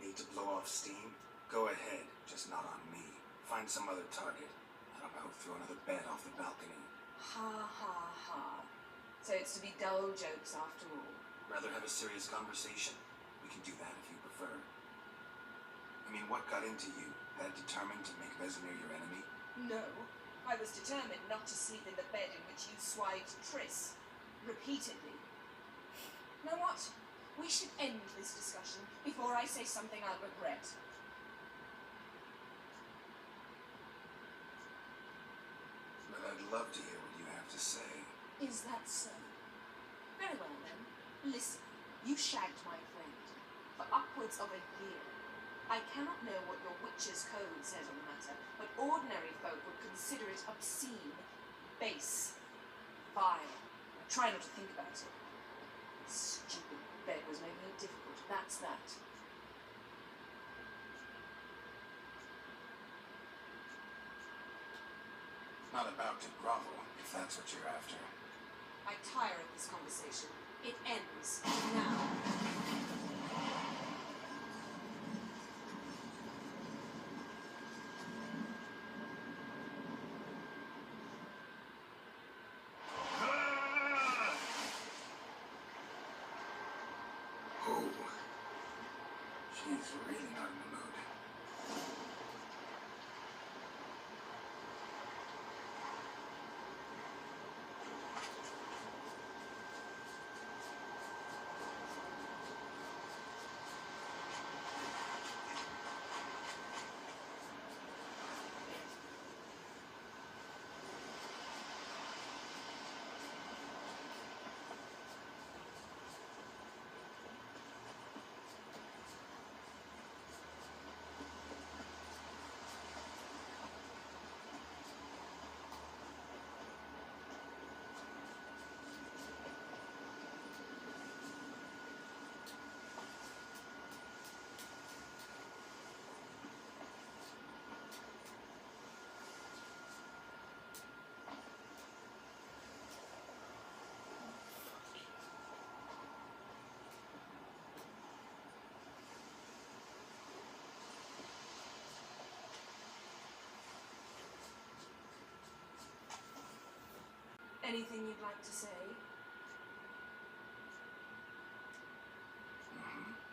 Need to blow off steam? Go ahead, just not on me. Find some other target. I don't know, throw another bed off the balcony. Ha ha ha. So it's to be dull jokes after all. Rather have a serious conversation? We can do that if you prefer. I mean, what got into you? That determined to make Vesemir your enemy? No, I was determined not to sleep in the bed in which you swiped Triss. Repeatedly. Know what? We should end this discussion before I say something I'll regret. But I'd love to hear what you have to say. Is that so? Very well then. Listen, you shagged my friend for upwards of a year. I cannot know what your witch's code says on the matter, but ordinary folk would consider it obscene, base, vile. Try not to think about it. Stupid bed was making it difficult. That's that. Not about to grovel, if that's what you're after. I tire of this conversation. It ends now. Oh. She's really not in the mood. Anything you'd like to say?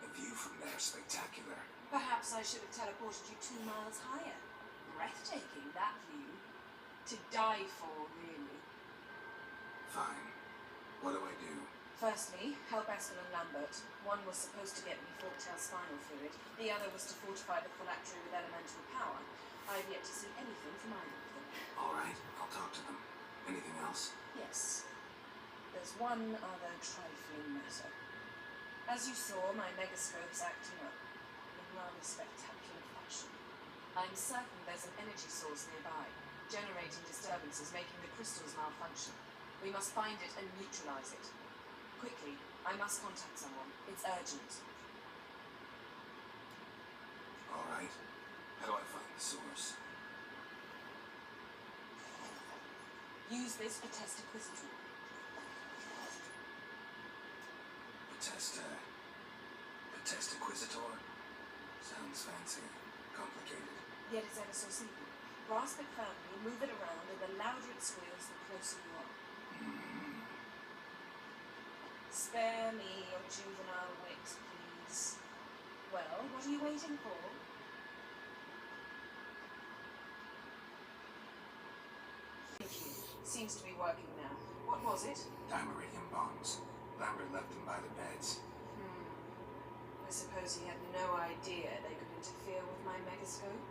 The view from there is spectacular. Perhaps I should have teleported you 2 miles higher. Breathtaking, that view. To die for, really. Fine. What do I do? Firstly, help Eskel and Lambert. One was supposed to get me forktail spinal fluid. The other was to fortify the phylactery with elemental power. I've yet to see anything from either of them. All right, I'll talk to them. Anything else? Yes. There's one other trifling matter. As you saw, my megascope's acting up in rather spectacular fashion. I'm certain there's an energy source nearby, generating disturbances, making the crystals malfunction. We must find it and neutralize it. Quickly, I must contact someone. It's urgent. All right. How do I find the source? Use this for test acquisitor. Test Inquisitor? Sounds fancy. Complicated. Yet it's ever so simple. Grasp it firmly, move it around, and the louder it squeals, the closer you are. Spare me your juvenile wit, please. Well, what are you waiting for? Thank you. Seems to be working now. What was it? Dimeridium bombs. Lambert left them by the beds. I suppose he had no idea they could interfere with my megascope.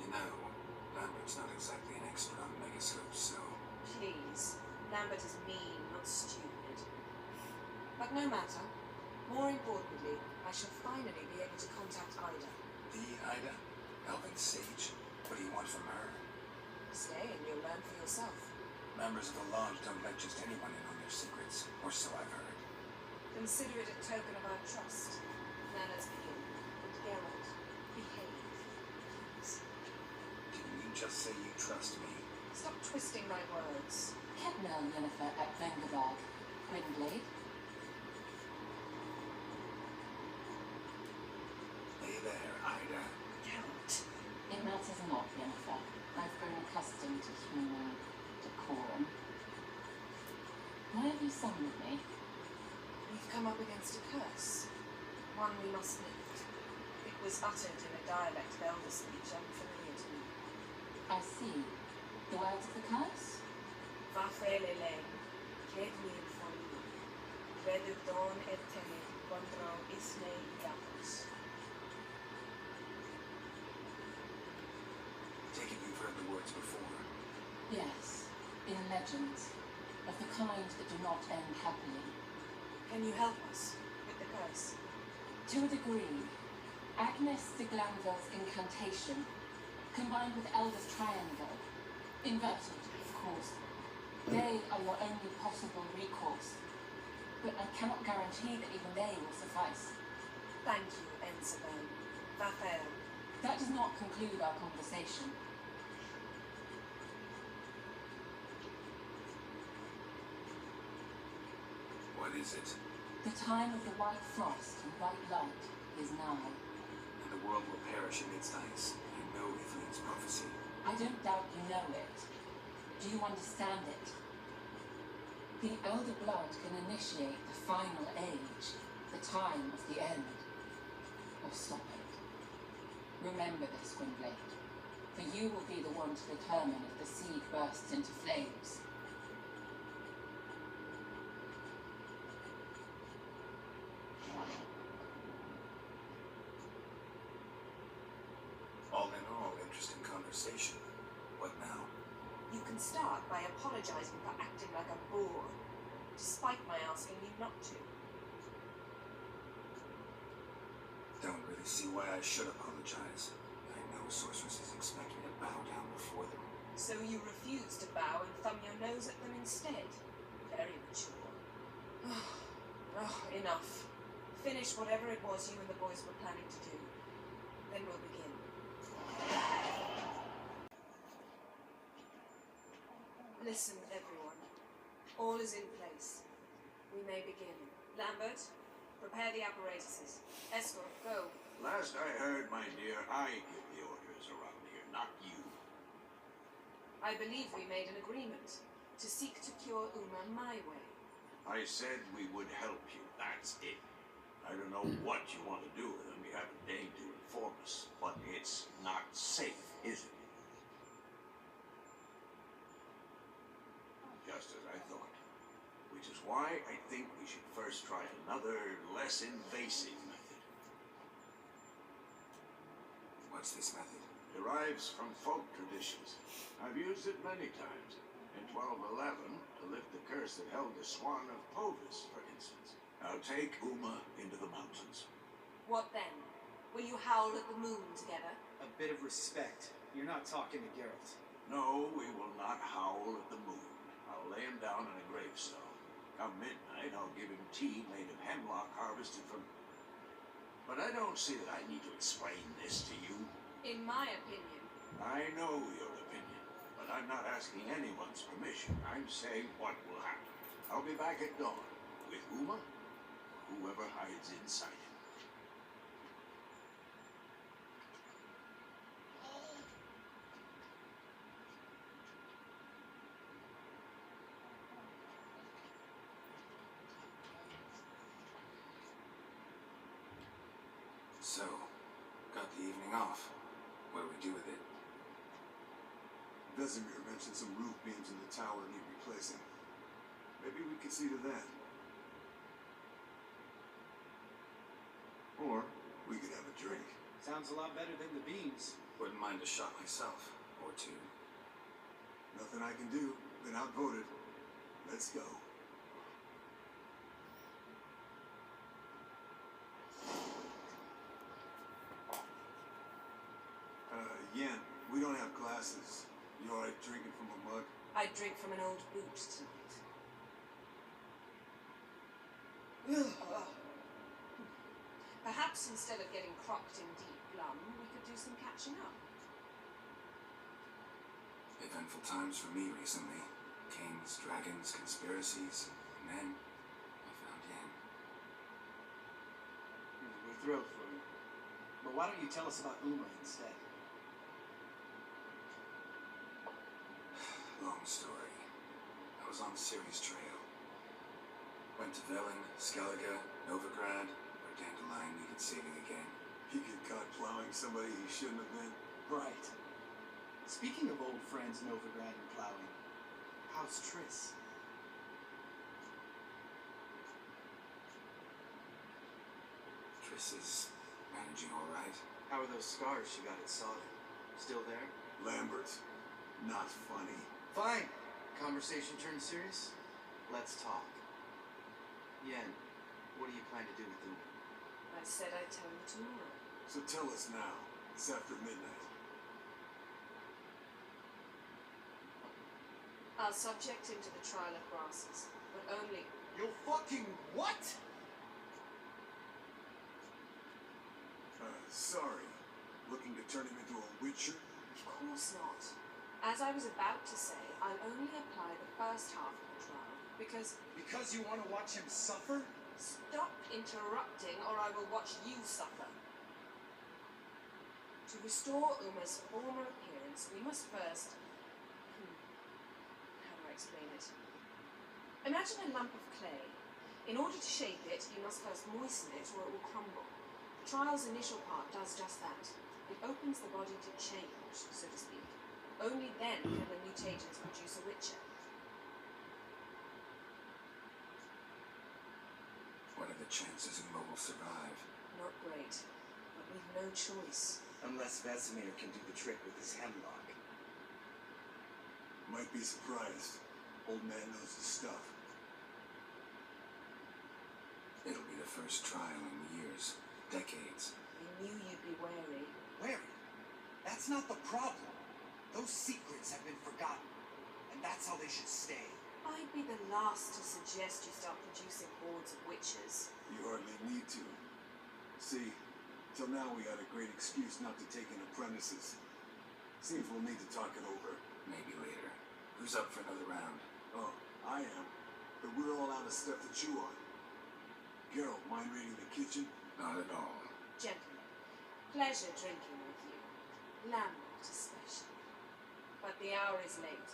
You know, Lambert's not exactly an expert on megascopes, so... Please. Lambert is mean, not stupid. But no matter. More importantly, I shall finally be able to contact Ida. The Ida? Elven Sage? What do you want from her? Stay and you'll learn for yourself. Members of the Lodge don't let just anyone in on their secrets, or so I've heard. Consider it a token of our trust. Now let's begin. And Geralt, behave. Please. Didn't you just say you trust me? Stop twisting my words. Ketnel Yennefer at Vengerberg, Gwynblade. Hey there, Ida. Geralt. It matters not, Yennefer. I've grown accustomed to human decorum. Why have you summoned me? We've come up against a curse. One we must lift. It was uttered in a dialect of Elder speech unfamiliar to me. I see. The words of the curse? Vafelele, Kedni Infoni, Redudon Etene, Gondro Isne Gapos. Take it you've heard the words before. Yes. In legends. Of the kind that do not end happily. Can you help us with the curse? To a degree, Agnes de Glanville's incantation, combined with Elder's triangle, inverted, of course, they are your only possible recourse. But I cannot guarantee that even they will suffice. Thank you, Ensaban. Vafael. That does not conclude our conversation. What is it? The time of the white frost and white light is nigh. And the world will perish amidst ice. You know Ithlin's prophecy. I don't doubt you know it. Do you understand it? The Elder Blood can initiate the final age, the time of the end, or stop it. Remember this, Gwynblade, for you will be the one to determine if the seed bursts into flames. All in all, interesting conversation. What now? You can start by apologizing for acting like a boor, despite my asking you not to. Don't really see why I should apologize. I know sorceresses expect me to bow down before them. So you refuse to bow and thumb your nose at them instead? Very mature. Enough. Finish whatever it was you and the boys were planning to do. Then we'll begin. Listen, everyone. All is in place. We may begin. Lambert, prepare the apparatuses. Escort, go. Last I heard, my dear, I give the orders around here, not you. I believe we made an agreement to seek to cure Uma my way. I said we would help you, that's it. I don't know what you want to do with them, you haven't deigned to inform us, but it's not safe, is it? why I think we should first try another, less invasive method. What's this method? Derives from folk traditions. I've used it many times. In 1211, to lift the curse that held the Swan of Povis, for instance. Now take Uma into the mountains. What then? Will you howl at the moon together? A bit of respect. You're not talking to Geralt. No, we will not howl at the moon. I'll lay him down in a gravestone. Come midnight, I'll give him tea made of hemlock harvested from... But I don't see that I need to explain this to you. In my opinion. I know your opinion, but I'm not asking anyone's permission. I'm saying what will happen. I'll be back at dawn with Uma, or whoever hides inside him. So, got the evening off. What do we do with it? Vesemir mentioned some roof beams in the tower need replacing. Maybe we could see to that. Or we could have a drink. Sounds a lot better than the beams. Wouldn't mind a shot myself. Or two. Nothing I can do. Been outvoted. Let's go. Yen, we don't have glasses. You alright drinking from a mug? I drink from an old boot tonight. Perhaps instead of getting crocked in deep glum, we could do some catching up. Eventful times for me recently. Kings, dragons, conspiracies, and then I found Yen. We're thrilled for you. But why don't you tell us about Uma instead? Long story. I was on the Ceres Trail. Went to Velen, Skellige, Novigrad, where Dandelion needed saving again. He get caught plowing somebody he shouldn't have been. Right. Speaking of old friends Novigrad and plowing, how's Triss? Triss is managing all right. How are those scars she got at Sodom? Still there? Lambert, not funny. Fine. Conversation turned serious? Let's talk. Yen, what do you plan to do with Uma? I said I'd tell you tomorrow. So tell us now. It's after midnight. I'll subject him to the trial of grasses, but only... You fucking what? Sorry. Looking to turn him into a witcher? Of course not. As I was about to say, I'll only apply the first half of the trial, because... Because you want to watch him suffer? Stop interrupting, or I will watch you suffer. To restore Uma's former appearance, we must first... How do I explain it? Imagine a lump of clay. In order to shape it, you must first moisten it, or it will crumble. The trial's initial part does just that. It opens the body to change, so to speak. Only then can the mutagens produce a witcher. What are the chances Uma will survive? Not great, but we've no choice. Unless Vesemir can do the trick with his hemlock. Might be surprised. Old man knows his stuff. It'll be the first trial in years, decades. We knew you'd be wary. Wary? That's not the problem. Those secrets have been forgotten, and that's how they should stay. I'd be the last to suggest you start producing hordes of witches. You hardly need to. See, till now we had a great excuse not to take in apprentices. Seems we'll need to talk it over. Maybe later. Who's up for another round? Oh, I am. But we're all out of stuff to chew on. Geralt, mind raiding the kitchen? Not at all. Gentlemen, pleasure drinking with you. Lambert especially. But the hour is late.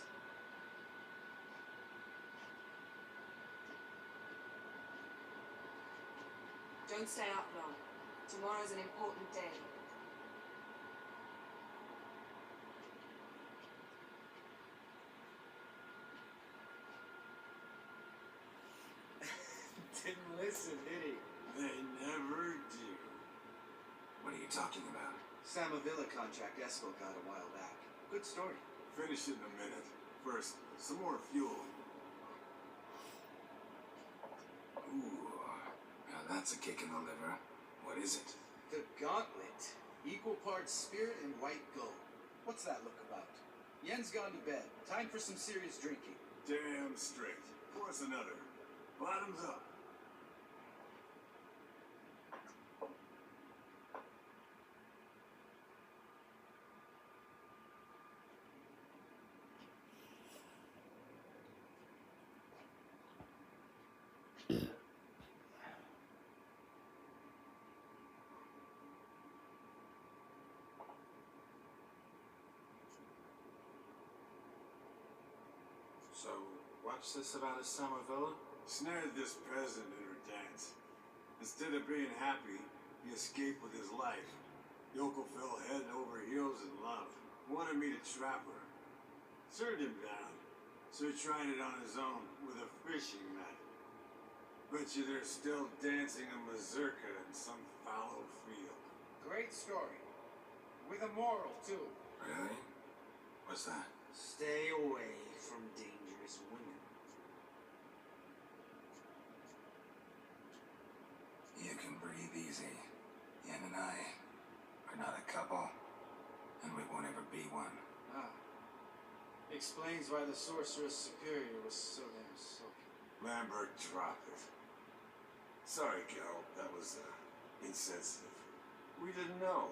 Don't stay up long. Tomorrow's an important day. listen, did he? They never do. What are you talking about? Samavilla contract Esco got a while back. Good story. Finish it in a minute. First, some more fuel. Ooh, now that's a kick in the liver. What is it? The Gauntlet. Equal parts spirit and white gold. What's that look about? Yen's gone to bed. Time for some serious drinking. Damn straight. Pour us another. Bottoms up. So, what's this about a Samavilla? Snared this peasant in her dance. Instead of being happy, he escaped with his life. Yoko fell head over heels in love. Wanted me to trap her. Turned him down. So he tried it on his own with a fishing net. Bet you they're still dancing a mazurka in some fallow field. Great story. With a moral, too. Really? What's that? Stay away from dangerous women. You can breathe easy. Yen and I are not a couple, and we won't ever be one. Ah. Explains why the Sorceress Superior was so damn sulky. Lambert, drop it. Sorry, Cal. That was, insensitive. We didn't know.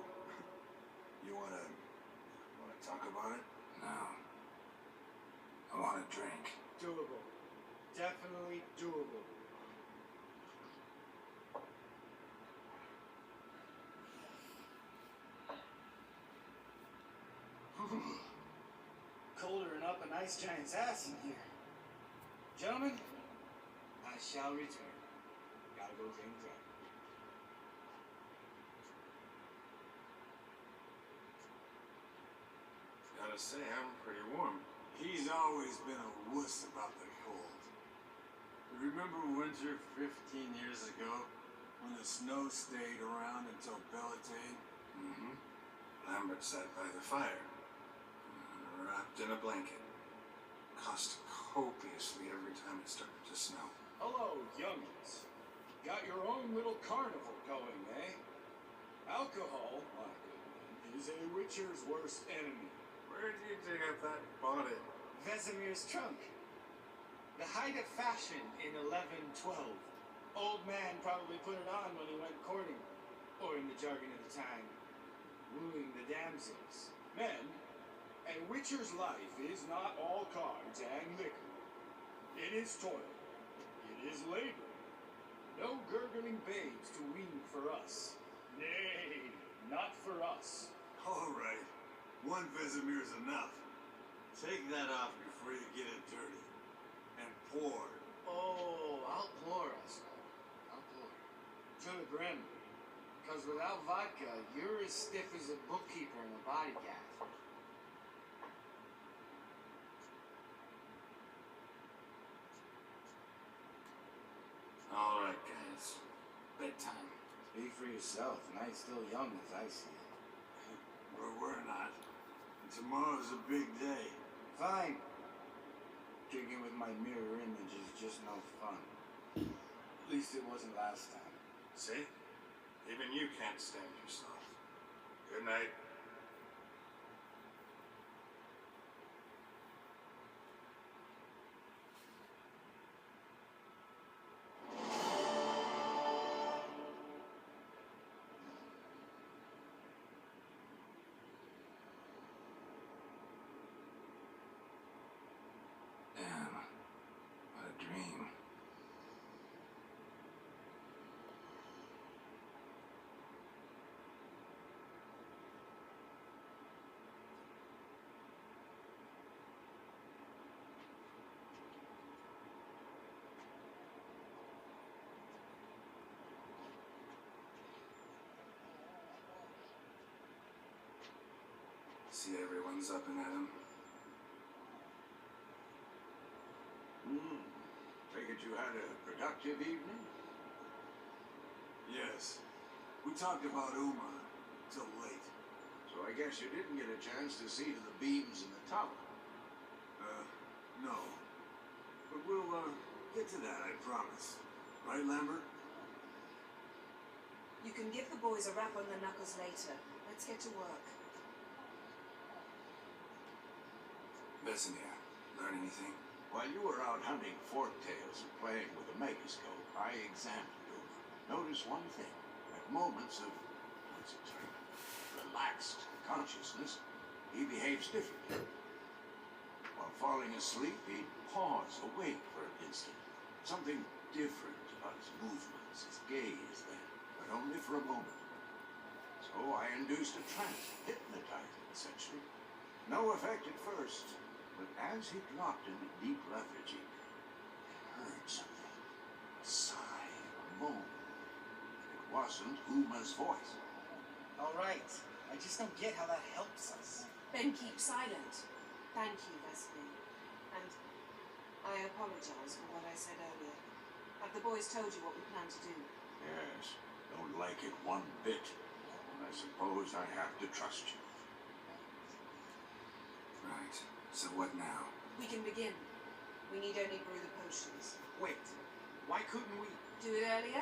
You wanna talk about it? No. I want a drink. Doable. Definitely doable. Colder than up an ice giant's ass in here. Gentlemen, I shall return. Gotta go drink drunk. Gotta say, I'm pretty warm. He's always been a wuss about the cold. Remember winter 15 years ago when the snow stayed around until Bellatane? Mm-hmm. Lambert sat by the fire, wrapped in a blanket. Cost copiously every time it started to snow. Hello, youngins. Got your own little carnival going, eh? Alcohol, my good man, is a witcher's worst enemy. Where did you dig up that bonnet? Vesemir's trunk. The height of fashion in 1112. Old man probably put it on when he went courting, or in the jargon of the time, wooing the damsels. Men, a witcher's life is not all cards and liquor. It is toil. It is labor. No gurgling babes to wean for us. Nay, not for us. All right. One Vesemir's enough. Take that off before you get it dirty. And pour. Oh, I'll pour us. I'll pour. To the brim. Because without vodka, you're as stiff as a bookkeeper in a body gaff. All right, guys. Bedtime. Speak for yourself. Night's still young as I see it. We're not. And tomorrow's a big day. Fine. Drinking with my mirror image is just no fun. At least it wasn't last time. See? Even you can't stand yourself. Good night. Damn. What a dream. See everyone's up and at 'em. Figured you had a productive evening. Yes. We talked about Uma till late. So I guess you didn't get a chance to see to the beams in the tower. No. But we'll, get to that, I promise. Right, Lambert? You can give the boys a rap on the knuckles later. Let's get to work. Vesemir, learn anything? While you were out hunting forktails and playing with the megascope, I examined Uma. Notice one thing. At moments of, what's the term, relaxed consciousness, he behaves differently. While falling asleep, he'd pause, awake for an instant. Something different about his movements, his gaze then, but only for a moment. So I induced a trance, hypnotized him, essentially. No effect at first, but as he dropped into deep lethargy, I heard something. A sigh, a moan. It wasn't Uma's voice. All right. I just don't get how that helps us. Then keep silent. Thank you, Vesemir. And I apologize for what I said earlier. Have the boys told you what we plan to do? Yes, don't like it one bit. And I suppose I have to trust you. Right. So what now? We can begin. We need only brew the potions. Wait, why couldn't we? Do it earlier?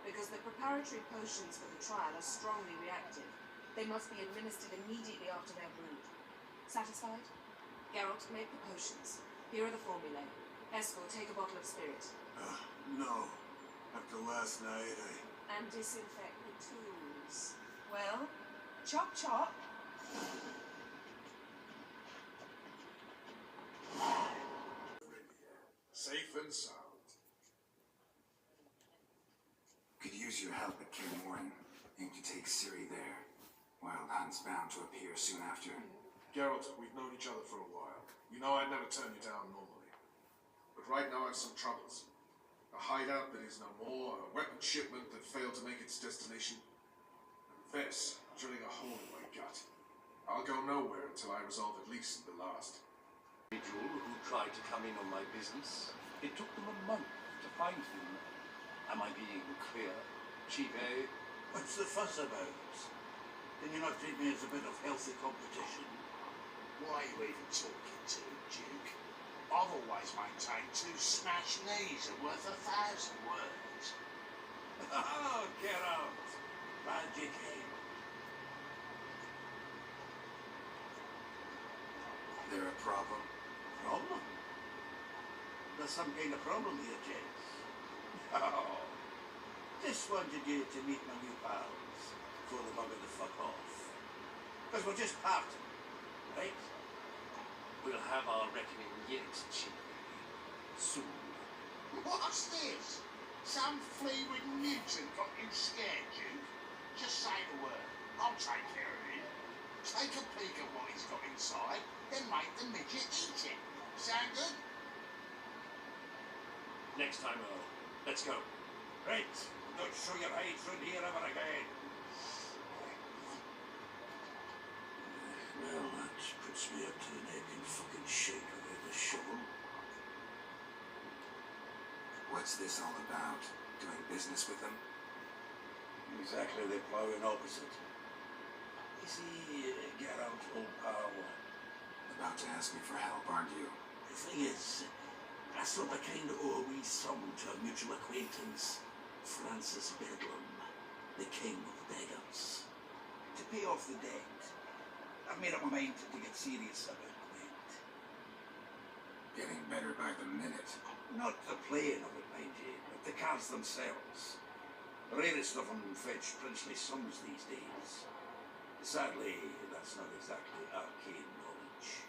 Because the preparatory potions for the trial are strongly reactive. They must be administered immediately after they're brewed. Satisfied? Geralt, make the potions. Here are the formulae. Eskel, take a bottle of spirit. No. After last night, And disinfect the tools. Well, chop chop. Safe and sound. Could use your help at Kaer Morhen. Aim to take Ciri there. Wild Hunt's bound to appear soon after. Geralt, we've known each other for a while. You know I'd never turn you down normally. But right now I've some troubles. A hideout that is no more, a weapon shipment that failed to make its destination, and this drilling a hole in my gut. I'll go nowhere until I resolve at least the last. Individual who tried to come in on my business. It took them a month to find him. Am I being clear, Chief A? What's the fuss about? Can you not treat me as a bit of healthy competition? Why are you even talking to him, Duke? I've always maintained 2 smashed knees are worth 1,000 words. Oh, get out! Magic aim. There a problem? Problem? There's some kind of problem here, James. Oh. Just wanted you to meet my new pals before they bugger the fuck off. Because we're just parting, right? We'll have our reckoning yet, Chief. Soon. What's this? Some flea-ridden mutant got you scared, Duke? Just say the word. I'll take care of him. Take a peek at what he's got inside, then make the midget eat it. Sound good? Next time, Earl. Let's go. Right. Don't show your height from here ever again. Well, that puts me up to the neck in fucking shit without the shovel. What's this all about? Doing business with them? Exactly the plowing opposite. You see, Geralt, old pal, About to ask me for help, aren't you? the thing is, I sort of kind of owe a wee sum to a mutual acquaintance, Francis Bedlam, the king of beggars. To pay off the debt, I've made up my mind to get serious about it. Getting better by the minute. Not the playing of it, mind you, but the cards themselves. The rarest of them fetch princely sums these days. Sadly, that's not exactly arcane knowledge.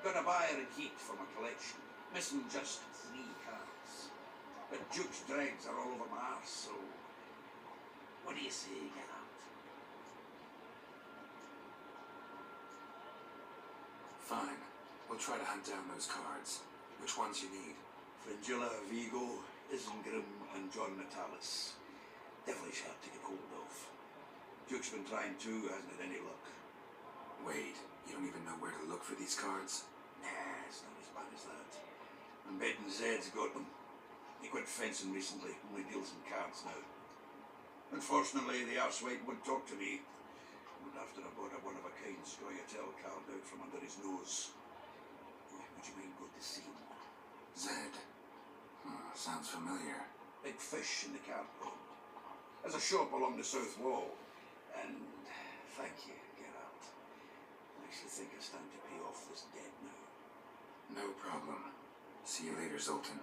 Got a buyer in heat for my collection, missing just 3 cards. But Duke's dregs are all over my arse, so what do you say, Geralt? Fine. We'll try to hunt down those cards. Which ones you need? Fringilla, Vigo, Isengrim, and John Natalis. Devilish hard to get hold of. Duke's been trying too, hasn't had any luck. Wait, you don't even know where to look for these cards? Nah, it's not as bad as that. I'm betting Zed's got them. He quit fencing recently, only deals in cards now. Unfortunately, the arsewipe wouldn't talk to me. And after about a one-of-a-kind Scoia'tael carved out from under his nose. Would you mind going to see him? Zed. Sounds familiar. Big fish in the carp pond. There's a shop along the south wall. And thank you, Geralt. I actually think it's time to pay off this debt now. No problem. See you later, Zoltan.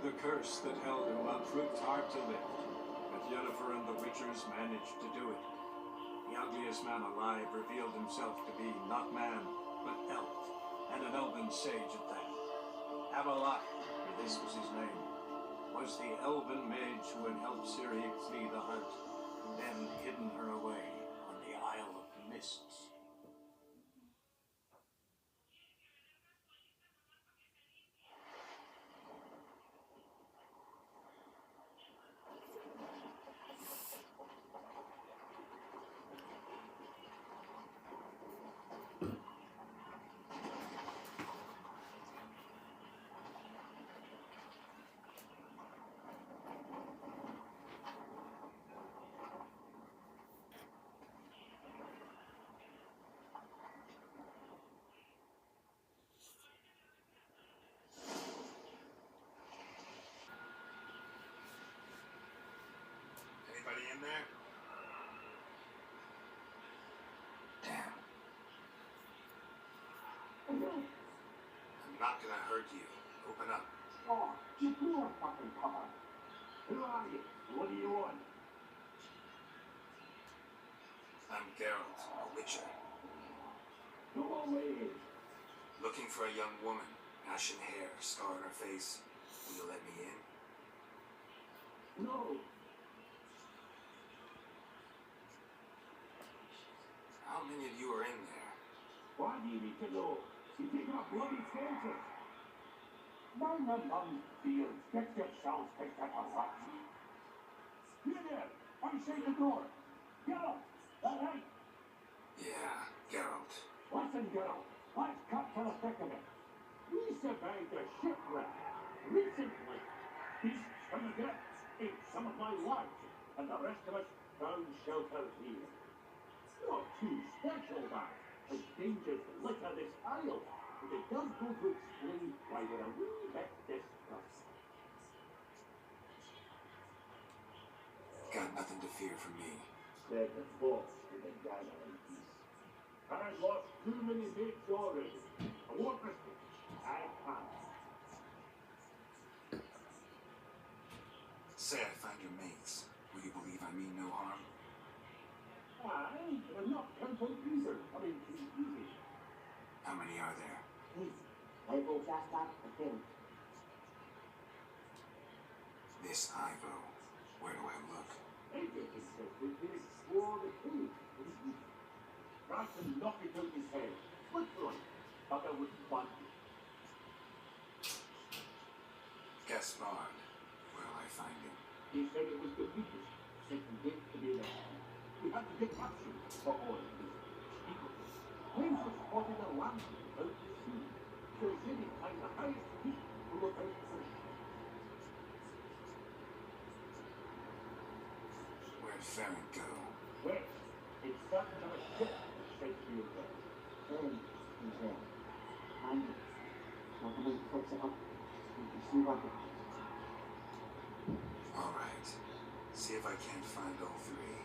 The curse that held him proved hard to lift, but Yennefer and the Witchers managed to do it. The ugliest man alive revealed himself to be not man, but elf, and an elven sage at that. Avalok, for this was his name, was the elven mage who had helped Ciri flee the hunt, and then hidden her away on the Isle of Mists. Anybody in there? Damn. I'm not gonna hurt you. Open up. Oh, you poor fucking cover. Who are you? What do you want? I'm Geralt, a Witcher. Go away. Looking for a young woman. Ashen hair, scar on her face. Will you let me in? No. How many of you are in there? Why do you need to know? You take up bloody sentence. None, dear. Get yourselves picked up a rat. You there, outside the door. Geralt, that right? Yeah, Geralt. Listen, Geralt, let's cut to the thick of it. We survived a shipwreck recently. Beasts from the depths ate some of my lads, and the rest of us found shelter here. Not too special, that, as dangers litter this isle, but it does go to explain why we're a wee bit distrust. Got nothing to fear from me. Said the boss to the gathering peace. I've lost too many mates already. I won't risk it. I can't. Say I find your mates. Will you believe I mean no harm? I'm not careful either. I mean, easy. How many are there? I will just up the thing. This Ivo. Where do I look? Agent insisted we explore the cave. Try to knock it out his head. Literally. But I wouldn't want you. Gaspard. Where will I find him? He said it was the weakest. Second gate to be there. We had to get action for all of this. Claims was spotted a land out to sea. So he said he'd find the highest peak to look out for it. Where'd Farron go? Well, it's starting on a ship straight to your bed. He's there. And not the way to fix it up. You can see what happens. All right. See if I can't find all three.